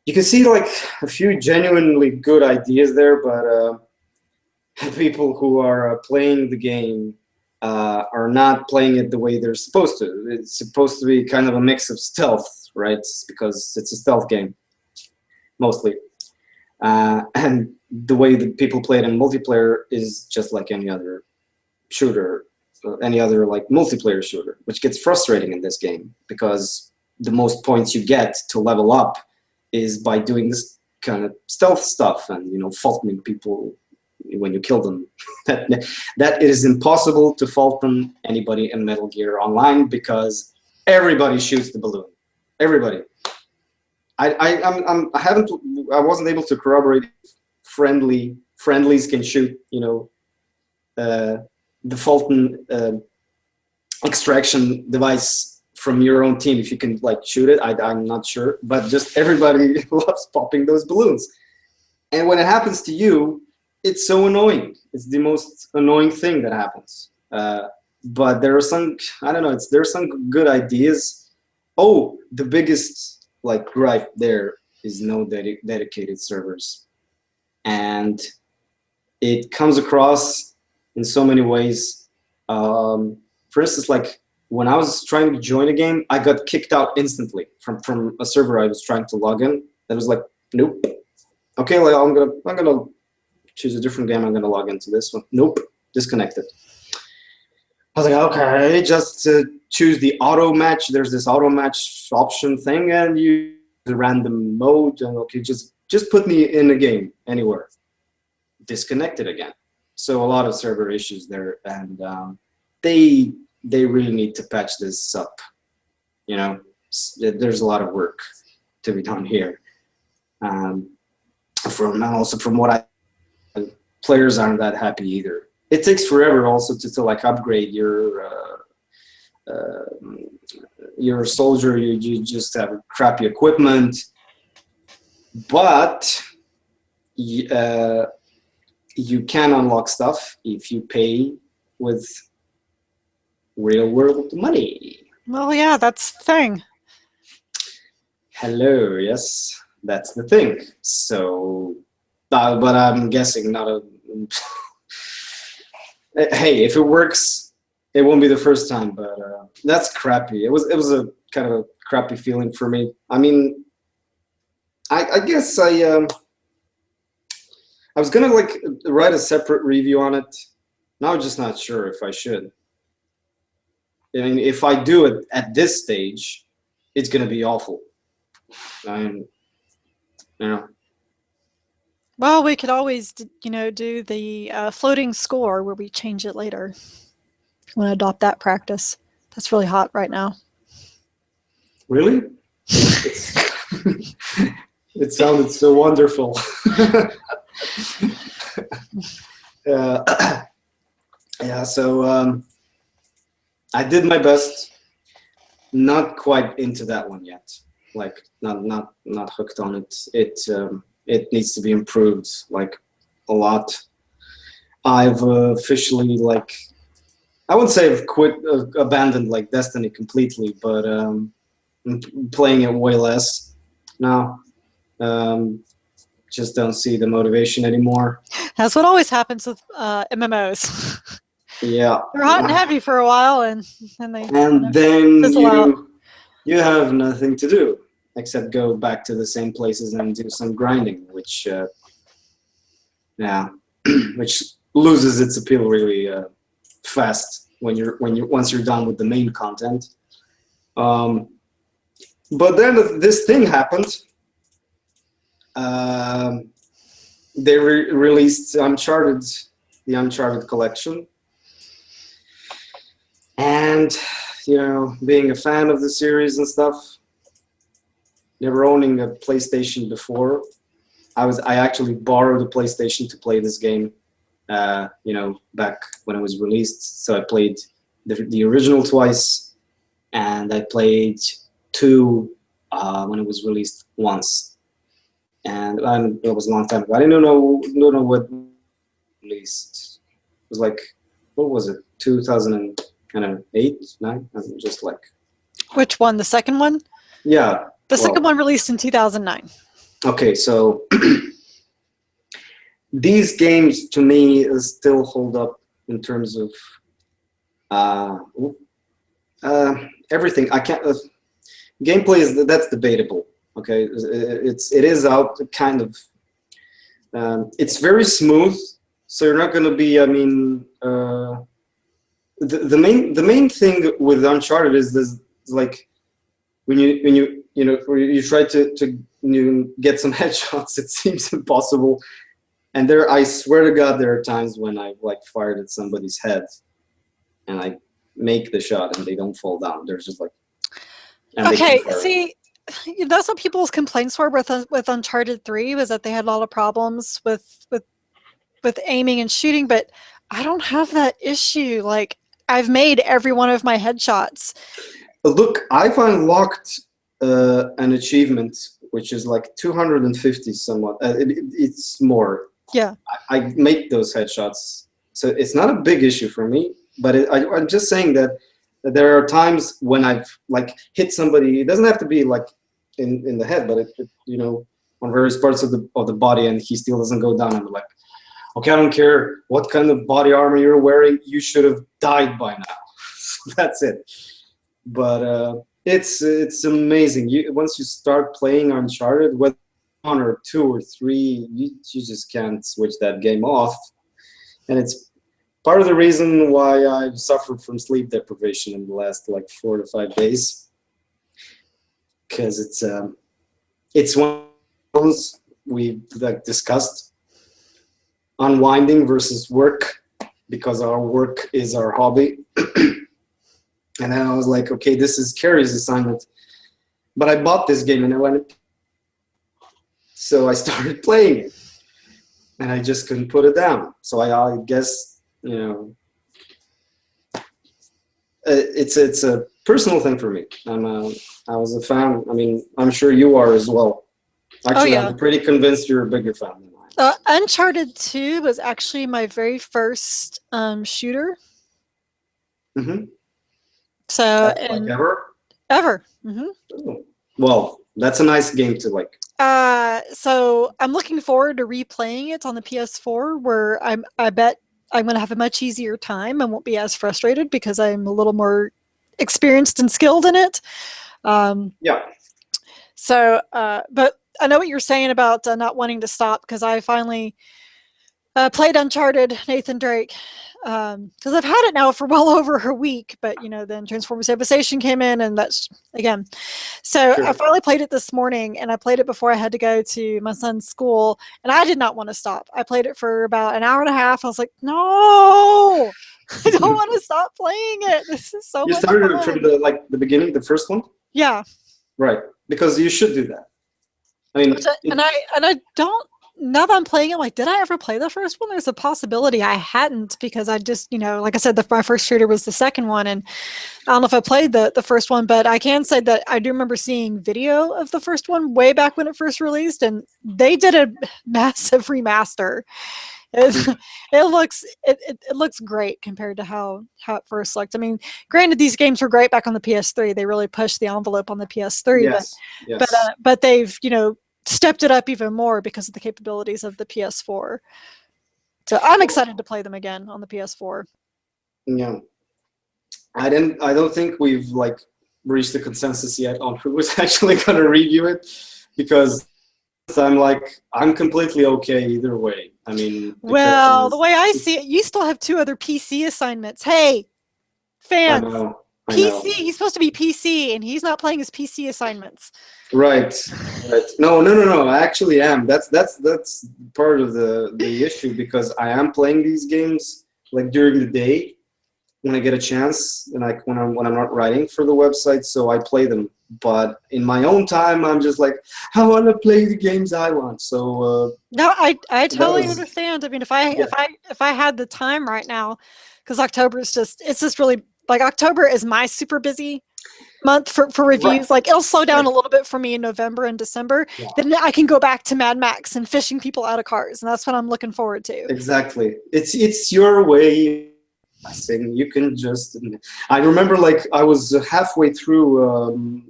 You can see, like, a few genuinely good ideas there, but people who are playing the game are not playing it the way they're supposed to. It's supposed to be kind of a mix of stealth, right? Because it's a stealth game, mostly. And the way that people play it in multiplayer is just like any other shooter, any other like multiplayer shooter, which gets frustrating in this game because the most points you get to level up is by doing this kind of stealth stuff and, you know, faulting people when you kill them. that it is impossible to fault them anybody in Metal Gear Online because everybody shoots the balloon. Everybody. I wasn't able to corroborate friendlies can shoot, you know, the Fulton extraction device from your own team. If you can like shoot it, I'm not sure, but just everybody loves popping those balloons. And when it happens to you, it's so annoying. It's the most annoying thing that happens. But there are some, I don't know, there are some good ideas. Oh, the biggest like gripe there is no dedicated servers. And it comes across in so many ways. For instance, like when I was trying to join a game, I got kicked out instantly from a server I was trying to log in. That was like, nope. Okay, like I'm gonna choose a different game. I'm gonna log into this one. Nope, disconnected. I was like, okay, just choose the auto match. There's this auto match option thing, and you the random mode. And okay, just put me in a game anywhere. Disconnected again. So a lot of server issues there, and they really need to patch this up. You know, there's a lot of work to be done here. From what players aren't that happy either. It takes forever also to like upgrade your soldier. You just have crappy equipment, but you can unlock stuff if you pay with real world money. Well, yeah, that's the thing. Hello, yes, that's the thing. So, but I'm guessing not a. Hey, if it works, it won't be the first time. But that's crappy. It was a kind of a crappy feeling for me. I mean, I guess I was gonna like write a separate review on it. Now I'm just not sure if I should. I mean, if I do it at this stage, it's gonna be awful. I mean, you know. Well, we could always, you know, do the floating score where we change it later. I want to adopt that practice. That's really hot right now. Really? It sounded so wonderful. Yeah, so I did my best. Not quite into that one yet. Like not hooked on it. It needs to be improved like a lot. I've officially like I wouldn't say I've abandoned like Destiny completely, but I'm playing it way less now. Just don't see the motivation anymore. That's what always happens with MMOs. Yeah, They're hot and heavy for a while, and then fizzle out. You have nothing to do except go back to the same places and do some grinding, which which loses its appeal really fast once you're done with the main content. But then this thing happened. They released Uncharted, the Uncharted collection, and you know, being a fan of the series and stuff, never owning a PlayStation before, I actually borrowed a PlayStation to play this game. Back when it was released. So I played the original twice, and I played 2 when it was released once. And it was a long time ago. I don't know what released. It was like, what was it? 2008, 9? I'm just like. Which one? The second one? Yeah. The second one released in 2009. Okay, so these games to me still hold up in terms of everything. I can't. Gameplay that's debatable. Okay, it is out kind of. It's very smooth, so you're not going to be. I mean, the main thing with Uncharted is this, like when you try to get some headshots, it seems impossible. And I swear to God, there are times when I've like fired at somebody's head, and I make the shot and they don't fall down. They're just like. Okay, see, that's what people's complaints were with Uncharted 3, was that they had a lot of problems with aiming and shooting, but I don't have that issue. Like, I've made every one of my headshots. Look, I've unlocked an achievement which is like 250 somewhat. It's more. Yeah. I make those headshots, so it's not a big issue for me. But I'm just saying that there are times when I've like hit somebody. It doesn't have to be like in the head, but on various parts of the body, and he still doesn't go down. I'm like, okay, I don't care what kind of body armor you're wearing. You should have died by now. That's it. But it's amazing. Once you start playing Uncharted, whether 1 or 2 or 3, you just can't switch that game off. And it's part of the reason why I've suffered from sleep deprivation in the last like 4 to 5 days, because it's one of those we've like discussed, unwinding versus work, because our work is our hobby. And then I was like, okay, this is Carrie's assignment, but I bought this game and I went. So I started playing it, and I just couldn't put it down. So I guess it's a personal thing for me. I was a fan. I mean, I'm sure you are as well. Actually, I'm pretty convinced you're a bigger fan than I am. Uncharted 2 was actually my very first shooter. Mm-hmm. So like ever. Mm-hmm. Oh. Well, that's a nice game to like. So I'm looking forward to replaying it on the PS4, where I bet I'm going to have a much easier time and won't be as frustrated because I'm a little more experienced and skilled in it. Yeah. So, but I know what you're saying about not wanting to stop, because I finally played Uncharted Nathan Drake, because I've had it now for well over a week, but then Transformers Devastation came in, and that's again. So sure. I finally played it this morning, and I played it before I had to go to my son's school, and I did not want to stop. I played it for about an hour and a half. I was like, no, I don't want to stop playing it. This is so much fun. You started from the beginning, the first one? Yeah. Right, because you should do that. I mean, and I don't. Now that I'm playing it, like, did I ever play the first one? There's a possibility I hadn't, because I just, like I said, my first shooter was the second one, and I don't know if I played the first one, but I can say that I do remember seeing video of the first one way back when it first released, and they did a massive remaster. It looks great compared to how it first looked. I mean, granted, these games were great back on the PS3. They really pushed the envelope on the PS3, yes. but they've stepped it up even more because of the capabilities of the PS4. So I'm excited to play them again on the PS4. Yeah, I don't think we've like reached a consensus yet on who's actually going to review it, because I'm completely okay either way. I mean, well, the way I see it, you still have 2 other PC assignments. Hey, fans. I PC. know. He's supposed to be PC, and he's not playing his PC assignments. Right. No. I actually am. That's part of the issue, because I am playing these games like during the day when I get a chance, and like when I'm not writing for the website. So I play them But in my own time, I'm just like, I want to play the games I want. So No, I that totally was, understand. I mean, if I yeah, if I if I had the time right now, because October is just it's just really like October is my super busy month for right, reviews. Like it'll slow down right, a little bit for me in November and December. yeah, Then I can go back to Mad Max and fishing people out of cars, and that's what I'm looking forward to. exactly. It's your way. And you can just. I remember like I was halfway through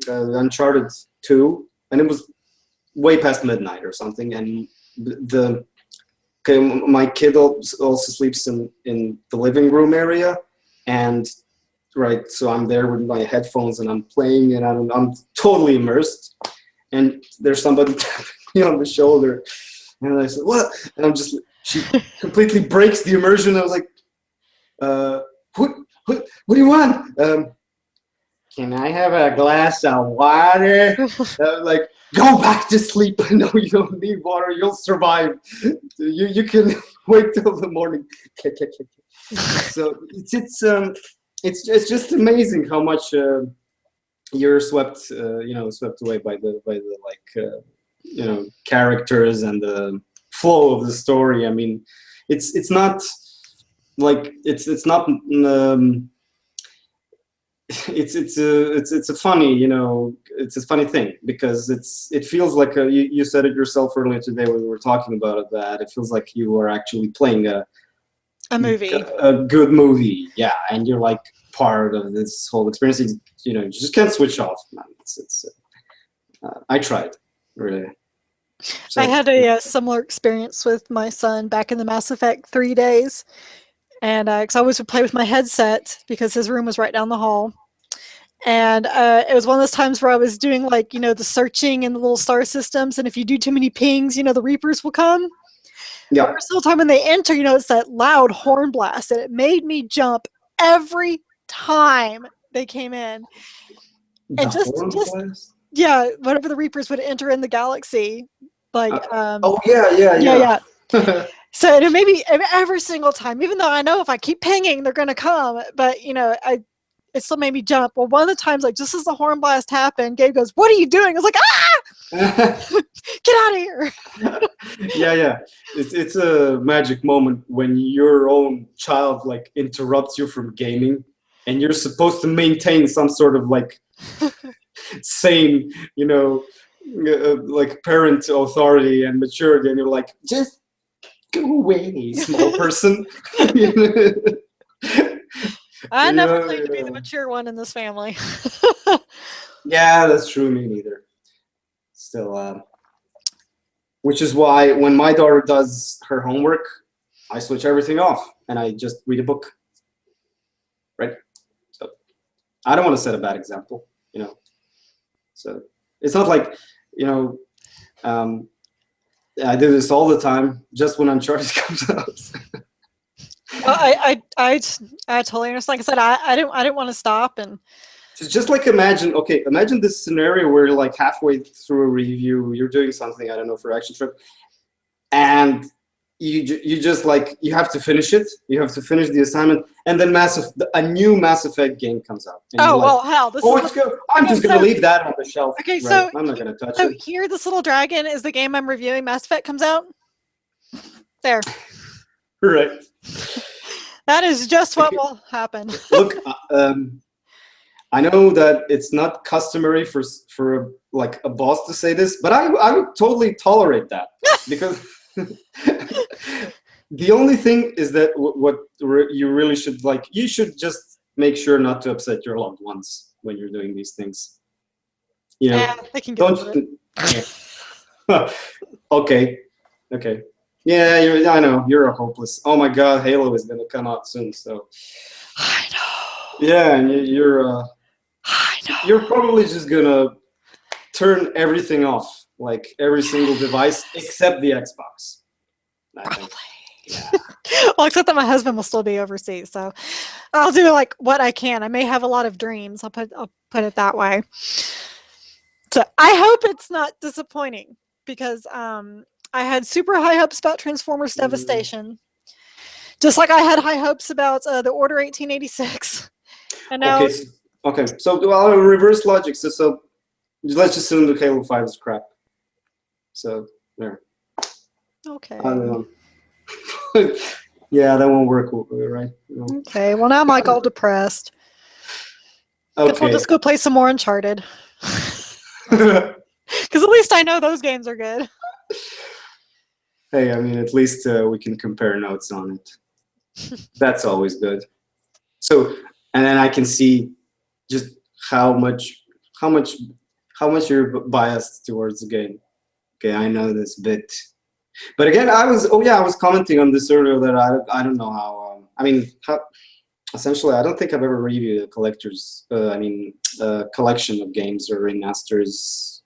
Uncharted 2, and it was way past midnight or something, and the okay, my kid also sleeps in the living room area, and right, so I'm there with my headphones and I'm playing, and I'm totally immersed, and there's somebody tapping me on the shoulder, and I said, what? And she completely breaks the immersion. I was like, uh, what, what do you want? Can I have a glass of water? Like, go back to sleep. No, you don't need water. You'll survive. You can wait till the morning. So it's just amazing how much you're swept swept away by the like characters and the flow of the story. I mean, it's not like it's not it's a funny, it's a funny thing, because it feels like you said it yourself earlier today when we were talking about it, that it feels like you are actually playing A movie. a good movie, yeah, and you're like part of this whole experience. You just can't switch off, man. I tried, really. I So had a similar experience with my son back in the Mass Effect 3 days. And because I always would play with my headset because his room was right down the hall. And it was one of those times where I was doing like, the searching in the little star systems. And if you do too many pings, the Reapers will come. But yeah, every single time when they enter, it's that loud horn blast. And it made me jump every time they came in. the And just, horn just blast. yeah, whenever the Reapers would enter in the galaxy, like, Oh yeah, yeah, yeah, yeah. yeah. So it made me every single time, even though I know if I keep pinging, they're going to come. But, it still made me jump. Well, one of the times, like just as the horn blast happened, Gabe goes, "What are you doing?" I was like, "Ah, get out of here!" Yeah. It's a magic moment when your own child like interrupts you from gaming, and you're supposed to maintain some sort of like sane, like parent authority and maturity, and you're like, just go away, small person. I You never know, claimed to be the mature one in this family. yeah, that's true. Me neither. Still, which is why when my daughter does her homework, I switch everything off and I just read a book. Right? So I don't want to set a bad example. So it's not like, you know, I do this all the time just when Uncharted comes out. Well, I totally understand. Like I said, I didn't want to stop, and Just like imagine this scenario where you're like halfway through a review, you're doing something, I don't know, for Action Trip, and you just like, you have to finish it, you have to finish the assignment, and then a new Mass Effect game comes out, and you're oh like, well, hell, this oh, is it's good. I'm okay. just gonna leave that on the shelf, Okay, right? so I'm not gonna touch so it. here, this little dragon is the game I'm reviewing. Mass Effect comes out. There, Right. that is just what will happen. Look, I know that it's not customary for like a boss to say this, but I would totally tolerate that, because the only thing is that you really should, like, you should just make sure not to upset your loved ones when you're doing these things. Yeah, they can get over it. Don't. Okay. Yeah, I know you're a hopeless. Oh my God, Halo is gonna come out soon, so I know. yeah, and you're I know. you're probably just gonna turn everything off, like every single device except the Xbox. I think. Probably. Yeah. Well, except that my husband will still be overseas, so I'll do like what I can. I may have a lot of dreams. I'll put it that way. So I hope it's not disappointing, because I had super high hopes about Transformers Devastation, just like I had high hopes about the Order 1886, and now Okay. Okay, so well, reverse logic. So let's just assume the Halo 5 is crap. So there. Okay. I don't know. Yeah, that won't work, right? No. Okay. Well, now I'm like all depressed. Guess we'll Okay. just go play some more Uncharted. Because at least I know those games are good. Hey, I mean, at least we can compare notes on it. That's always good. So, and then I can see just how much, how much, how much you're biased towards the game. Okay, I know this bit. But again, I was commenting on this earlier that I don't know how. I mean, essentially, I don't think I've ever reviewed a collector's. Collection of games or remasters.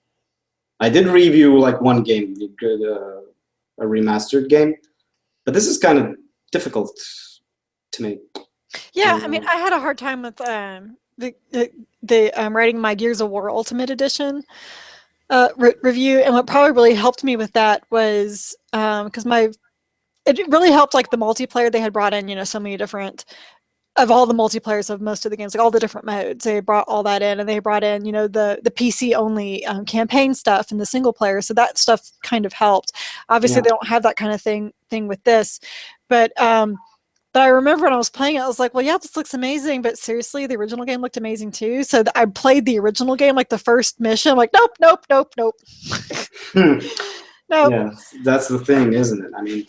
I did review like one game, a remastered game, but this is kind of difficult to make. Yeah, I mean, I had a hard time with the writing my Gears of War Ultimate Edition review, and what probably really helped me with that was because it really helped like the multiplayer they had brought in, so many different of all the multiplayers of most of the games, like all the different modes. They brought all that in, and they brought in, the PC only campaign stuff and the single player. So that stuff kind of helped. Obviously, Yeah. they don't have that kind of thing with this, but I remember when I was playing it, I was like, well, yeah, this looks amazing, but seriously, the original game looked amazing too. So I played the original game, like the first mission. I'm like, nope, nope, nope, nope, nope. Yeah, that's the thing, isn't it? I mean,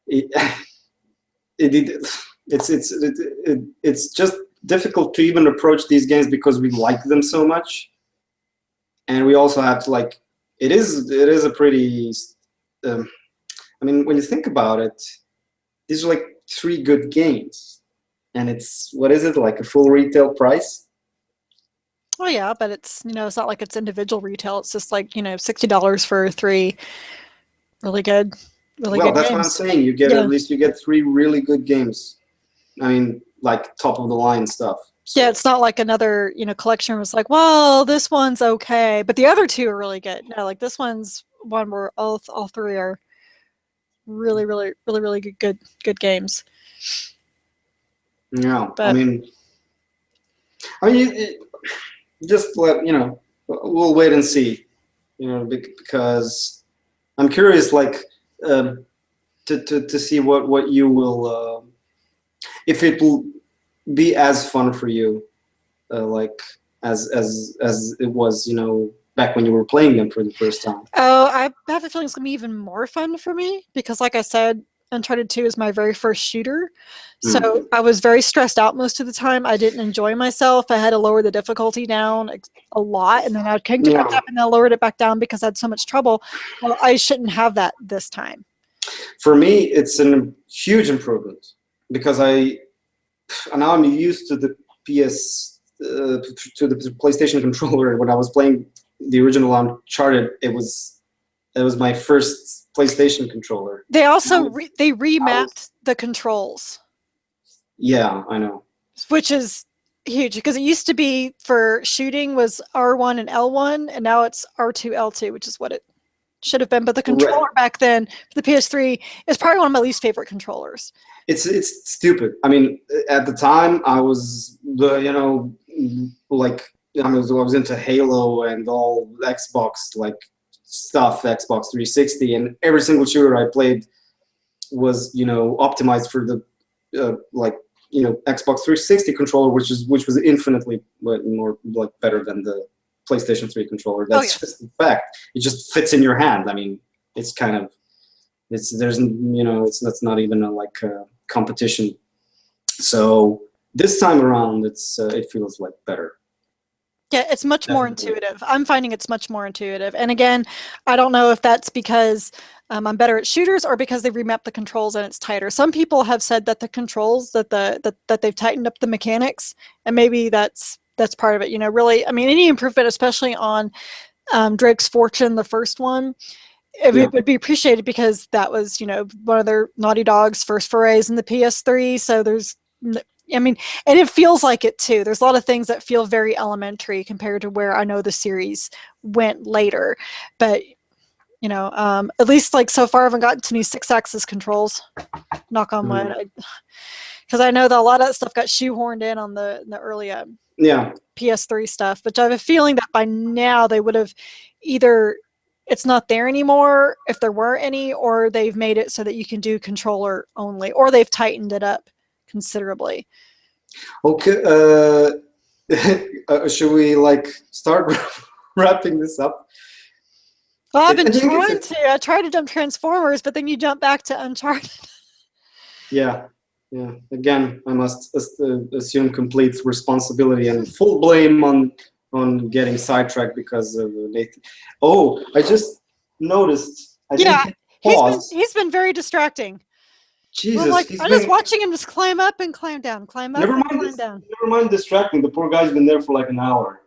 it, it it's just difficult to even approach these games because we like them so much, and we also have to like. It is a pretty. I mean, when you think about it, these are like 3 good games, and it's what is it like a full retail price? Oh yeah, but it's not like it's individual retail. It's just like, $60 for 3 really good, really Well, good that's what I'm games. saying. You get Yeah. at least you get 3 really good games. I mean, like top of the line stuff. Yeah, So, it's not like another, collection was like, well, this one's okay, but the other 2 are really good. No, like this one's one where all 3 are really, really, really, really good games. yeah, But just we'll wait and see, because I'm curious, like, to see what you will, if it will be as fun for you, like as it was, back when you were playing them for the first time. oh, I have a feeling it's gonna be even more fun for me because, like I said, Uncharted 2 is my very first shooter. Mm. So I was very stressed out most of the time. I didn't enjoy myself. I had to lower the difficulty down a lot, and then I kicked it back Yeah. up and then I lowered it back down because I had so much trouble. Well, I shouldn't have that this time. For me, it's a huge improvement because now I'm used to the to the PlayStation controller. When I was playing the original Uncharted, it was my first PlayStation controller. They also they I was- remapped the controls, yeah, I know. which is huge because it used to be for shooting was R1 and L1, and now it's R2 L2, which is what it should have been. But the Right. controller back then for the PS3 is probably one of my least favorite controllers. It's stupid. I mean, at the time, I was like I was into Halo and all Xbox like stuff, Xbox 360, and every single shooter I played was optimized for the Xbox 360 controller, which was infinitely more like better than the PlayStation 3 controller. That's just the fact. It just fits in your hand. I mean, it's kind of that's not even a competition. So this time around, it feels like better. Yeah, it's much more Definitely. intuitive. I'm finding it's much more intuitive. And again, I don't know if that's because I'm better at shooters or because they remapped the controls and it's tighter. Some people have said that the controls that they've tightened up the mechanics, and maybe that's part of it. Really, I mean, any improvement, especially on Drake's Fortune, the first one, Yeah. it would be appreciated because that was, one of their Naughty Dog's first forays in the PS3. So I mean, and it feels like it too. There's a lot of things that feel very elementary compared to where I know the series went later. But, at least like so far, I haven't gotten to any 6-axis controls. Knock on wood. because I know that a lot of that stuff got shoehorned in on the early Yeah. PS3 stuff, but I have a feeling that by now they would have either it's not there anymore if there were any, or they've made it so that you can do controller only, or they've tightened it up considerably. Okay. Should we like start wrapping this up? Well, I've been I think trying to. I tried to jump Transformers, but then you jump back to Uncharted. Yeah. Yeah. Again, I must assume complete responsibility and full blame on getting sidetracked because of Nathan. Oh, I just noticed. I didn't hit pause. he's been very distracting. Jesus, I'm like, he's I'm been. just watching him just climb up and climb down, climb up Never and mind climb down. Never mind distracting. The poor guy's been there for like an hour.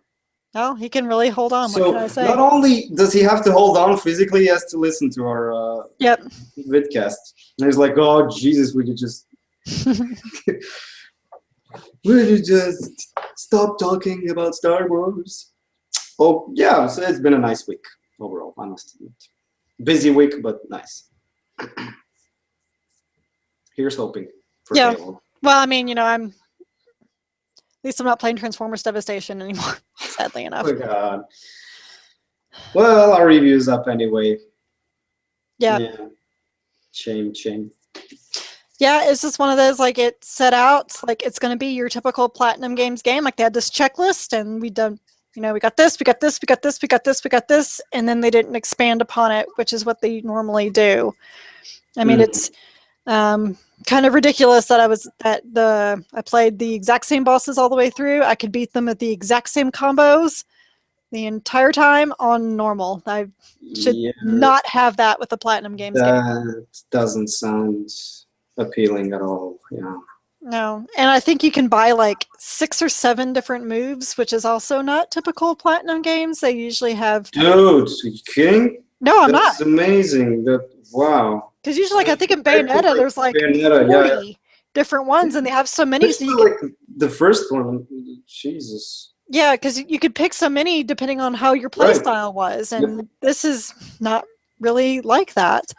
Well, he can really hold on. What So can I say? not only does he have to hold on physically, he has to listen to our Yep. vidcast. And he's like, oh Jesus, we could just stop talking about Star Wars. Oh yeah, so it's been a nice week overall, I must admit. Busy week, but nice. Here's hoping for Halo. Well, I mean, at least I'm not playing Transformers Devastation anymore, sadly enough. Oh God. Well, our review's up anyway. Yeah. Shame. Yeah, it's just one of those, like, it set out, like, it's going to be your typical Platinum Games game. Like, they had this checklist, and we done, we got this, we got this, we got this, we got this, we got this, and then they didn't expand upon it, which is what they normally do. I mean, it's kind of ridiculous that I played the exact same bosses all the way through. I could beat them at the exact same combos the entire time on normal. I should not have that with the Platinum Games game. That doesn't sound appealing at all. Yeah. No, and I think you can buy like 6 or 7 different moves, which is also not typical Platinum games. They usually have. Dude, are you kidding? No, I'm not. That's amazing. Wow. Because usually, like, I think in Bayonetta, there's like 40 different ones, and they have so many. So you like the first one, Jesus. Yeah, because you could pick so many depending on how your play style was, and this is not really like that.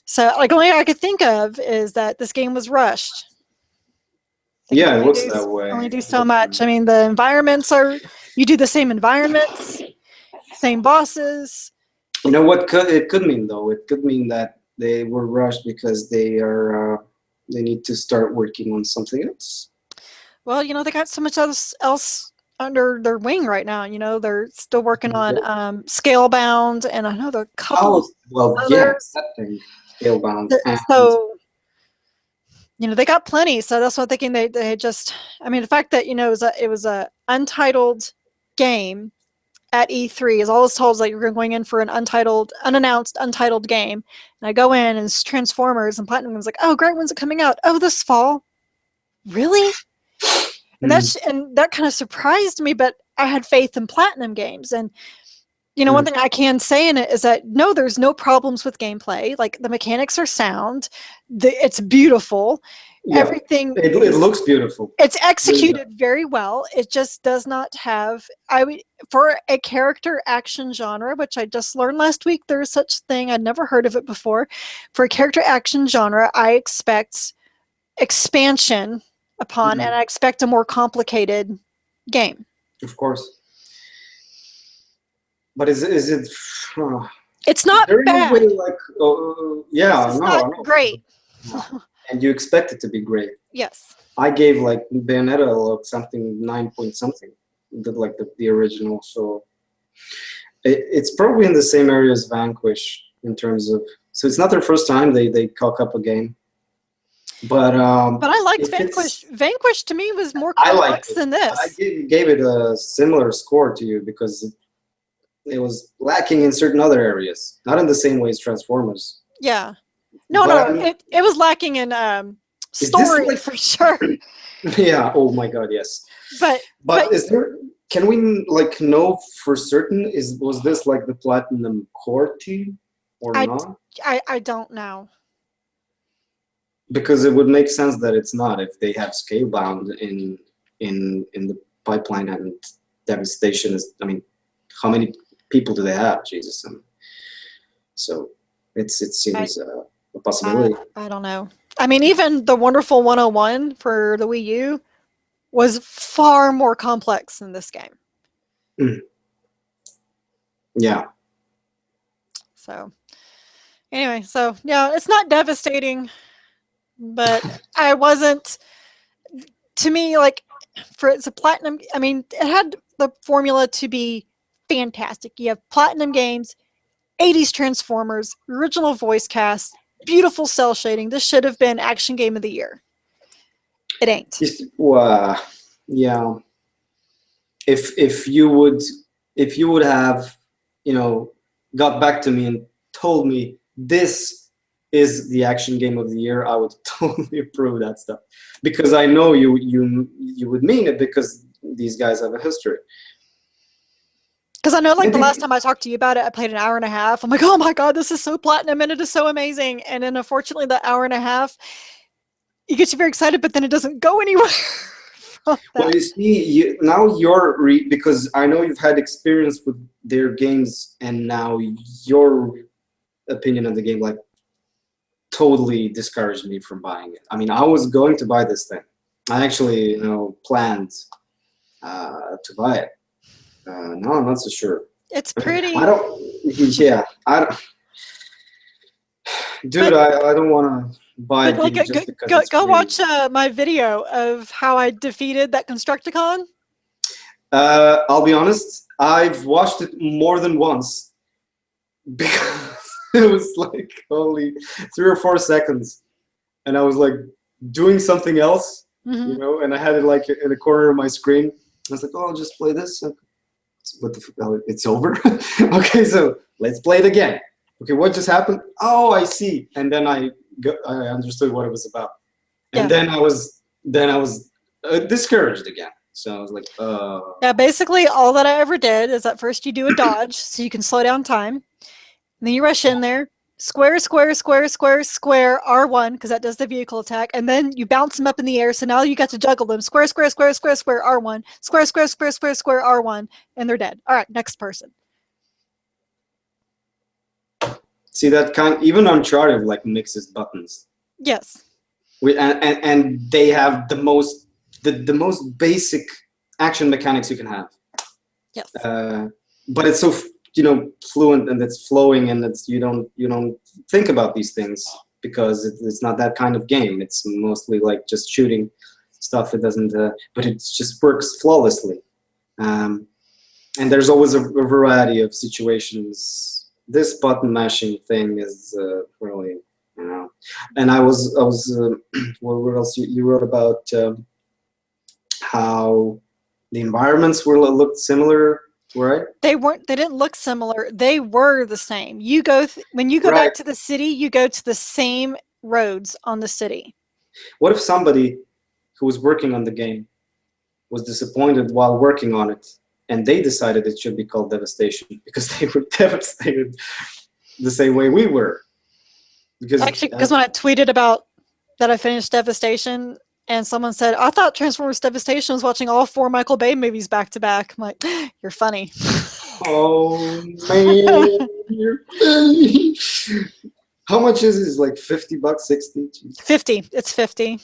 So, like, only I could think of is that this game was rushed. Yeah, it looks that way. Only do so much. I mean, the environments you do the same environments, same bosses. You know what it could mean though? It could mean that they were rushed because they need to start working on something else. Well, they got so much else under their wing right now. They're still working on Scalebound, and I know there are a couple. That thing, Scalebound. So they got plenty. So that's what I'm thinking. They just. I mean, the fact that it was a untitled game at E3 is always told like you're going in for an unannounced untitled game, and I go in and it's Transformers, and Platinum was like, "Oh, great, when's it coming out? Oh, this fall." Really? And that kind of surprised me, but I had faith in Platinum games. And, one thing I can say in it is that, no, there's no problems with gameplay. Like, the mechanics are sound. It's beautiful. Yeah, everything. It looks beautiful. It's executed very well. It just does not have, for a character action genre, which I just learned last week, there's such thing. I'd never heard of it before. For a character action genre, I expect expansion upon, and I expect a more complicated game. Of course. But is it? It's not bad. Way, like, it's not great. And you expect it to be great. Yes. I gave like Bayonetta something 9 point something, like the original. So it's probably in the same area as Vanquish in terms of. So it's not their first time they cock up a game. But I liked Vanquish. Vanquish to me was more complex than this. I gave it a similar score to you because it was lacking in certain other areas, not in the same way as Transformers. Yeah, it was lacking in story for sure. Yeah. Oh my God. Yes. But is there? Can we like know for certain? Was this like the Platinum Core team or not? I don't know. Because it would make sense that it's not if they have Scalebound in the pipeline and Devastation is. I mean, how many people do they have? Jesus, so it seems a possibility. I don't know. I mean, even the wonderful 101 for the Wii U was far more complex than this game. Mm. Yeah. So, anyway, so yeah, it's not devastating, but I wasn't, to me, like, for it's a platinum, I mean, it had the formula to be fantastic. You have platinum games, 80s Transformers, original voice cast, beautiful cell shading. This should have been action game of the year. It ain't. Yeah. If you would have, got back to me and told me this is the action game of the year, I would totally approve that stuff, because I know you would mean it, because these guys have a history. Because I know, like, the Maybe. last time I talked to you about it, I played an hour and a half. I'm like, oh my God, this is so platinum and it is so amazing. And then unfortunately, the hour and a half, it gets you very excited, but then it doesn't go anywhere from Well, that. you see, now because I know you've had experience with their games, and now your opinion of the game like totally discouraged me from buying it. I mean, I was going to buy this thing. I actually, planned to buy it. No, I'm not so sure. It's I mean, pretty. I don't. Yeah, I don't. Dude, But I don't want to buy a like, game just because go it's go free. watch my video of how I defeated that Constructicon. I'll be honest. I've watched it more than once because it was like only 3 or 4 seconds, and I was like doing something else, Hmm. and I had it like in the corner of my screen. I was like, "Oh, I'll just play this." What the? Oh, it's over. Okay, so let's play it again. Okay, what just happened? Oh, I see. And then I understood what it was about. And Yeah. then I was discouraged again. So I was like, Yeah, basically all that I ever did is at first you do a dodge so you can slow down time. And then you rush in there, square, square, square, square, square, R1, because that does the vehicle attack. And then you bounce them up in the air. So now you got to juggle them. Square, square, square, square, square, R1, square, square, square, square, square, R1, and they're dead. All right, next person. see that kind. Even Uncharted like mixes buttons. Yes. And they have the most basic action mechanics you can have. Yes. But it's so fluent, and it's flowing, and it's you don't think about these things because it's not that kind of game. It's mostly like just shooting stuff. It doesn't, but it just works flawlessly. And there's always a variety of situations. This button mashing thing is really, And I was what else you wrote about how the environments looked similar, right? They didn't look similar. They were the same. When you go Right. back to the city, you go to the same roads on the city. What if somebody who was working on the game was disappointed while working on it, and they decided it should be called Devastation because they were devastated the same way we were? Actually, because when I tweeted about that I finished Devastation, and someone said, I thought Transformers Devastation was watching all 4 Michael Bay movies back to back. I'm like, you're funny. Oh man, you're funny. How much is it? It's like $50, 60? 50. It's 50.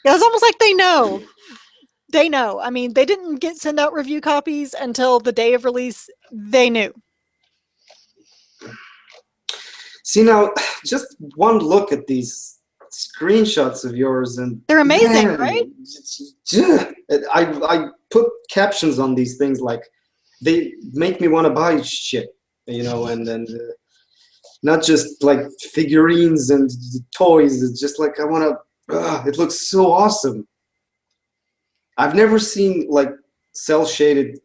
Yeah, it's almost like they know. They know. I mean, they didn't send out review copies until the day of release. They knew. See, now, just one look at these screenshots of yours, and They're amazing, man, right? I put captions on these things like they make me want to buy shit, and then not just like figurines and toys. It's just like I want to. It looks so awesome. I've never seen like a cell shaded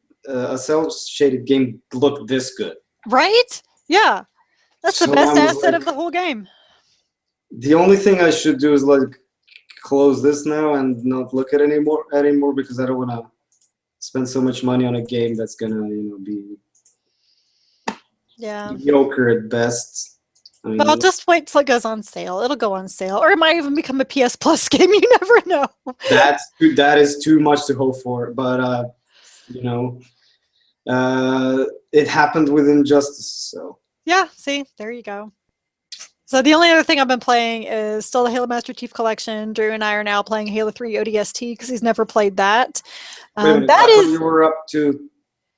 game look this good. Right? Yeah. That's the So best I was asset like, of the whole game. the only thing I should do is like close this now and not look at anymore because I don't want to spend so much money on a game that's gonna be Yeah. mediocre at best. I mean, But I'll just wait till it goes on sale. It'll go on sale. Or it might even become a PS Plus game. You never know. that is too much to hope for. But it happened with Injustice. So Yeah, see, there you go. So the only other thing I've been playing is still the Halo Master Chief Collection. Drew and I are now playing Halo 3 ODST because he's never played that. Wait a minute, That I thought is you were up to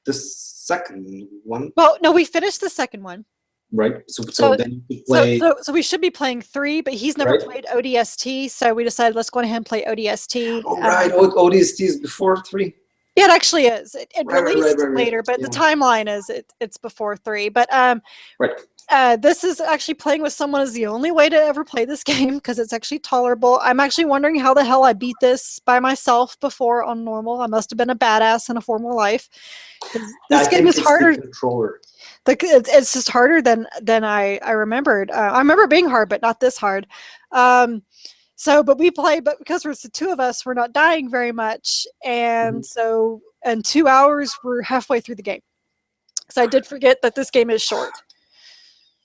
the second one, well, no, we finished the second one. right? So then you could play, So we should be playing 3, but he's never right? played ODST, so we decided let's go ahead and play ODST. Oh, right, ODST is before 3. Yeah, it actually is. It Right, released right. later, but Yeah. the timeline is it's before 3. But Right. this is actually playing with someone is the only way to ever play this game because it's actually tolerable. I'm actually wondering how the hell I beat this by myself before on normal. I must have been a badass in a former life. This game is harder. The controller. It's just harder than I remembered. I remember it being hard, but not this hard. But we play, but because there's the two of us, we're not dying very much, and so in 2 hours we're halfway through the game. So I did forget that this game is short.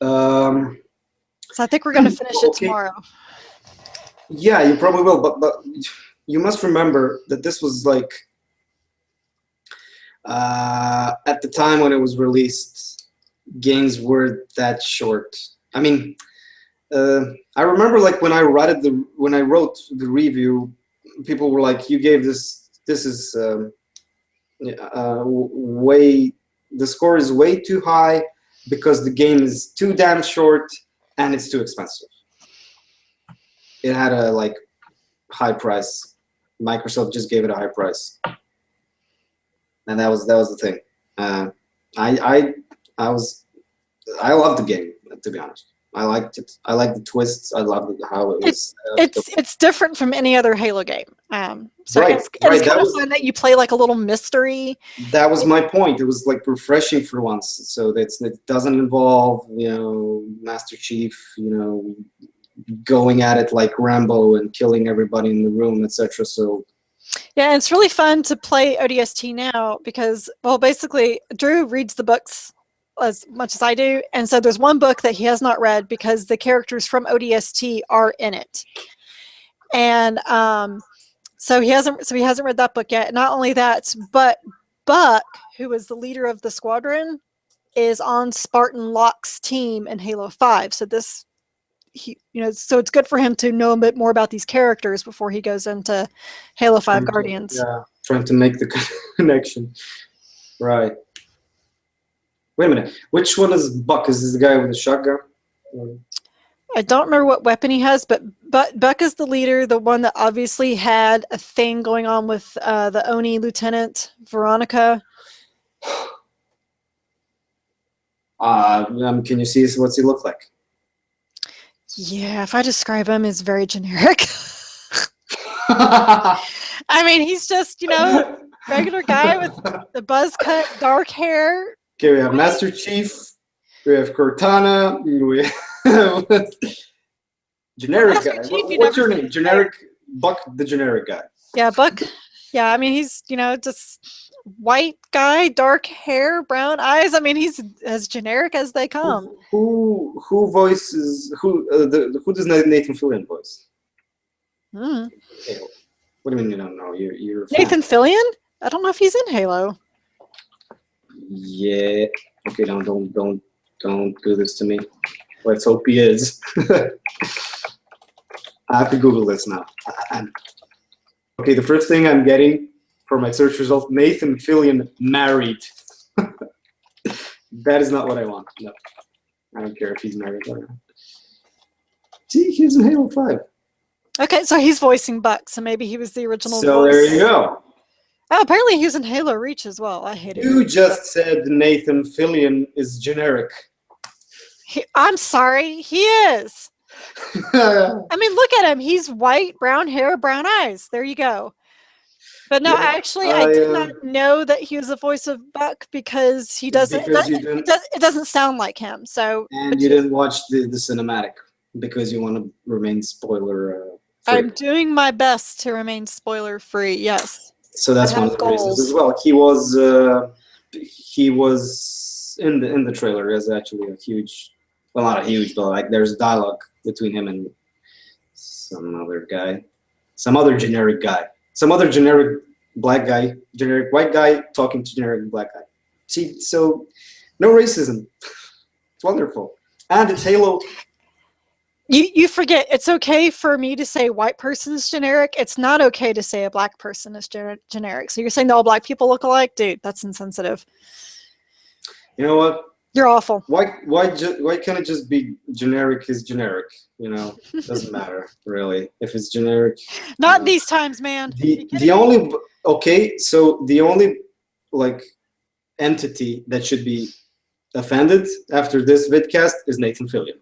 So I think we're going to finish it tomorrow. Yeah, you probably will, but you must remember that this was like at the time when it was released, games were that short. I mean, I remember like when I wrote the review, people were like, "You gave this is way the score is way too high because the game is too damn short and it's too expensive." It had a like high price. Microsoft just gave it a high price, and that was the thing. I loved the game, to be honest. I liked it. I liked the twists. I loved how it was. It's different from any other Halo game. So right, it's kind of fun that you play like a little mystery. That was my point. It was like refreshing for once. So it doesn't involve Master Chief going at it like Rambo and killing everybody in the room, etc. So yeah, it's really fun to play ODST now because, well, basically Drew reads the books as much as I do, and so there's one book that he has not read because the characters from ODST are in it, and so he hasn't read that book yet. Not only that, but Buck, who is the leader of the squadron, is on Spartan Locke's team in Halo 5. So so it's good for him to know a bit more about these characters before he goes into Halo 5 Guardians. Trying to make the connection. Right. Wait a minute. Which one is Buck? Is this the guy with the shotgun? I don't remember what weapon he has, but Buck is the leader, the one that obviously had a thing going on with the Oni lieutenant, Veronica. Can you see what's he look like? Yeah, if I describe him, he's very generic. I mean, he's just, regular guy with the buzz cut, dark hair. Okay, we have Master Chief, we have Cortana, we have generic guy. What's your name? Generic Buck, the generic guy. Yeah, Buck. Yeah, I mean, he's, just white guy, dark hair, brown eyes. I mean, he's as generic as they come. Who voices who does Nathan Fillion voice? Okay. What do you mean you don't know? You're Nathan Fillion? I don't know if he's in Halo. Yeah. Okay. Don't do this to me. Let's hope he is. I have to Google this now. Okay. The first thing I'm getting for my search result: Nathan Fillion married. That is not what I want. No, I don't care if he's married or not. See, he's in Halo 5. Okay, so he's voicing Buck, so maybe he was the original So voice. there you go. Oh, apparently he was in Halo Reach as well. I hate it. You just said Nathan Fillion is generic. I'm sorry, he is. I mean, look at him. He's white, brown hair, brown eyes. There you go. But no, actually, I did not know that he was the voice of Buck because he doesn't. It doesn't sound like him. So. And you didn't watch the cinematic because you want to remain spoiler free. I'm doing my best to remain spoiler free. Yes. So that's one of the reasons as well. He was in the trailer as actually a huge, well, not a huge, but like there's dialogue between him and some other guy, some other generic guy, some other generic black guy, generic white guy talking to generic black guy. See, so no racism. It's wonderful, and it's Halo. You forget it's okay for me to say white person is generic. It's not okay to say a black person is generic. So you're saying that all black people look alike? Dude, that's insensitive. You know what? You're awful. Why can't it just be generic is generic? You know, doesn't matter really if it's generic. Not these times, man. The only okay, so the only like entity that should be offended after this vidcast is Nathan Fillion.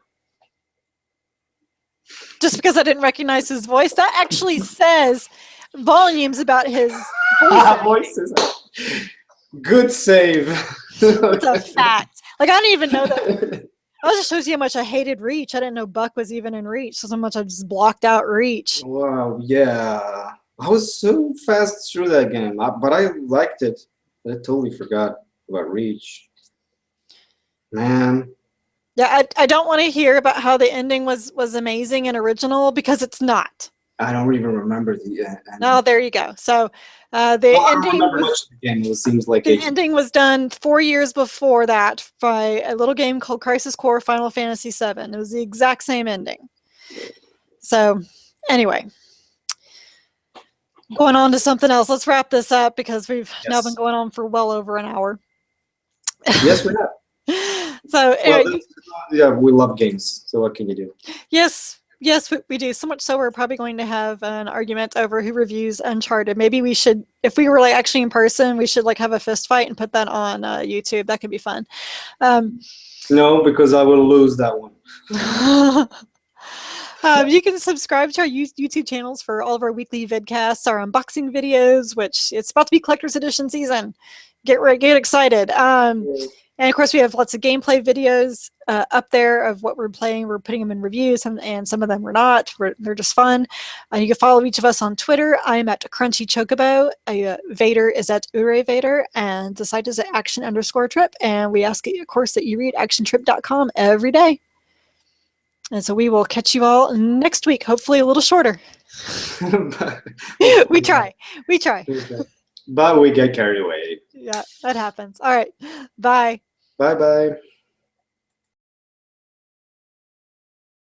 Just because I didn't recognize his voice, that actually says volumes about his voices. Good save. It's a fact. Like, I didn't even know that. That just shows you how much I hated Reach. I didn't know Buck was even in Reach. So much I just blocked out Reach. Wow, yeah. I was so fast through that game, but I liked it. I totally forgot about Reach. Man. Yeah, I don't want to hear about how the ending was amazing and original, because it's not. I don't even remember the end. Oh, there you go. So the ending I much of the game. It seems like the ending was done 4 years before that by a little game called Crisis Core Final Fantasy VII. It was the exact same ending. So anyway, going on to something else. Let's wrap this up because we've now been going on for well over an hour. Yes, we have. So yeah, we love games. So what can you do? Yes, we do. So much so we're probably going to have an argument over who reviews Uncharted. Maybe we should, if we were like actually in person, we should like have a fist fight and put that on YouTube. That could be fun. No, because I will lose that one. You can subscribe to our YouTube channels for all of our weekly vidcasts, our unboxing videos, which it's about to be collector's edition season. Get excited. And of course, we have lots of gameplay videos up there of what we're playing. We're putting them in reviews, and some of them we're not. They're just fun. You can follow each of us on Twitter. I'm at Crunchy Chocobo. Vader is at Ure Vader, and the site is at action_trip. And we ask, of course, that you read actiontrip.com every day. And so we will catch you all next week, hopefully a little shorter. We try. But we get carried away. Yeah, that happens. All right. Bye. Bye-bye.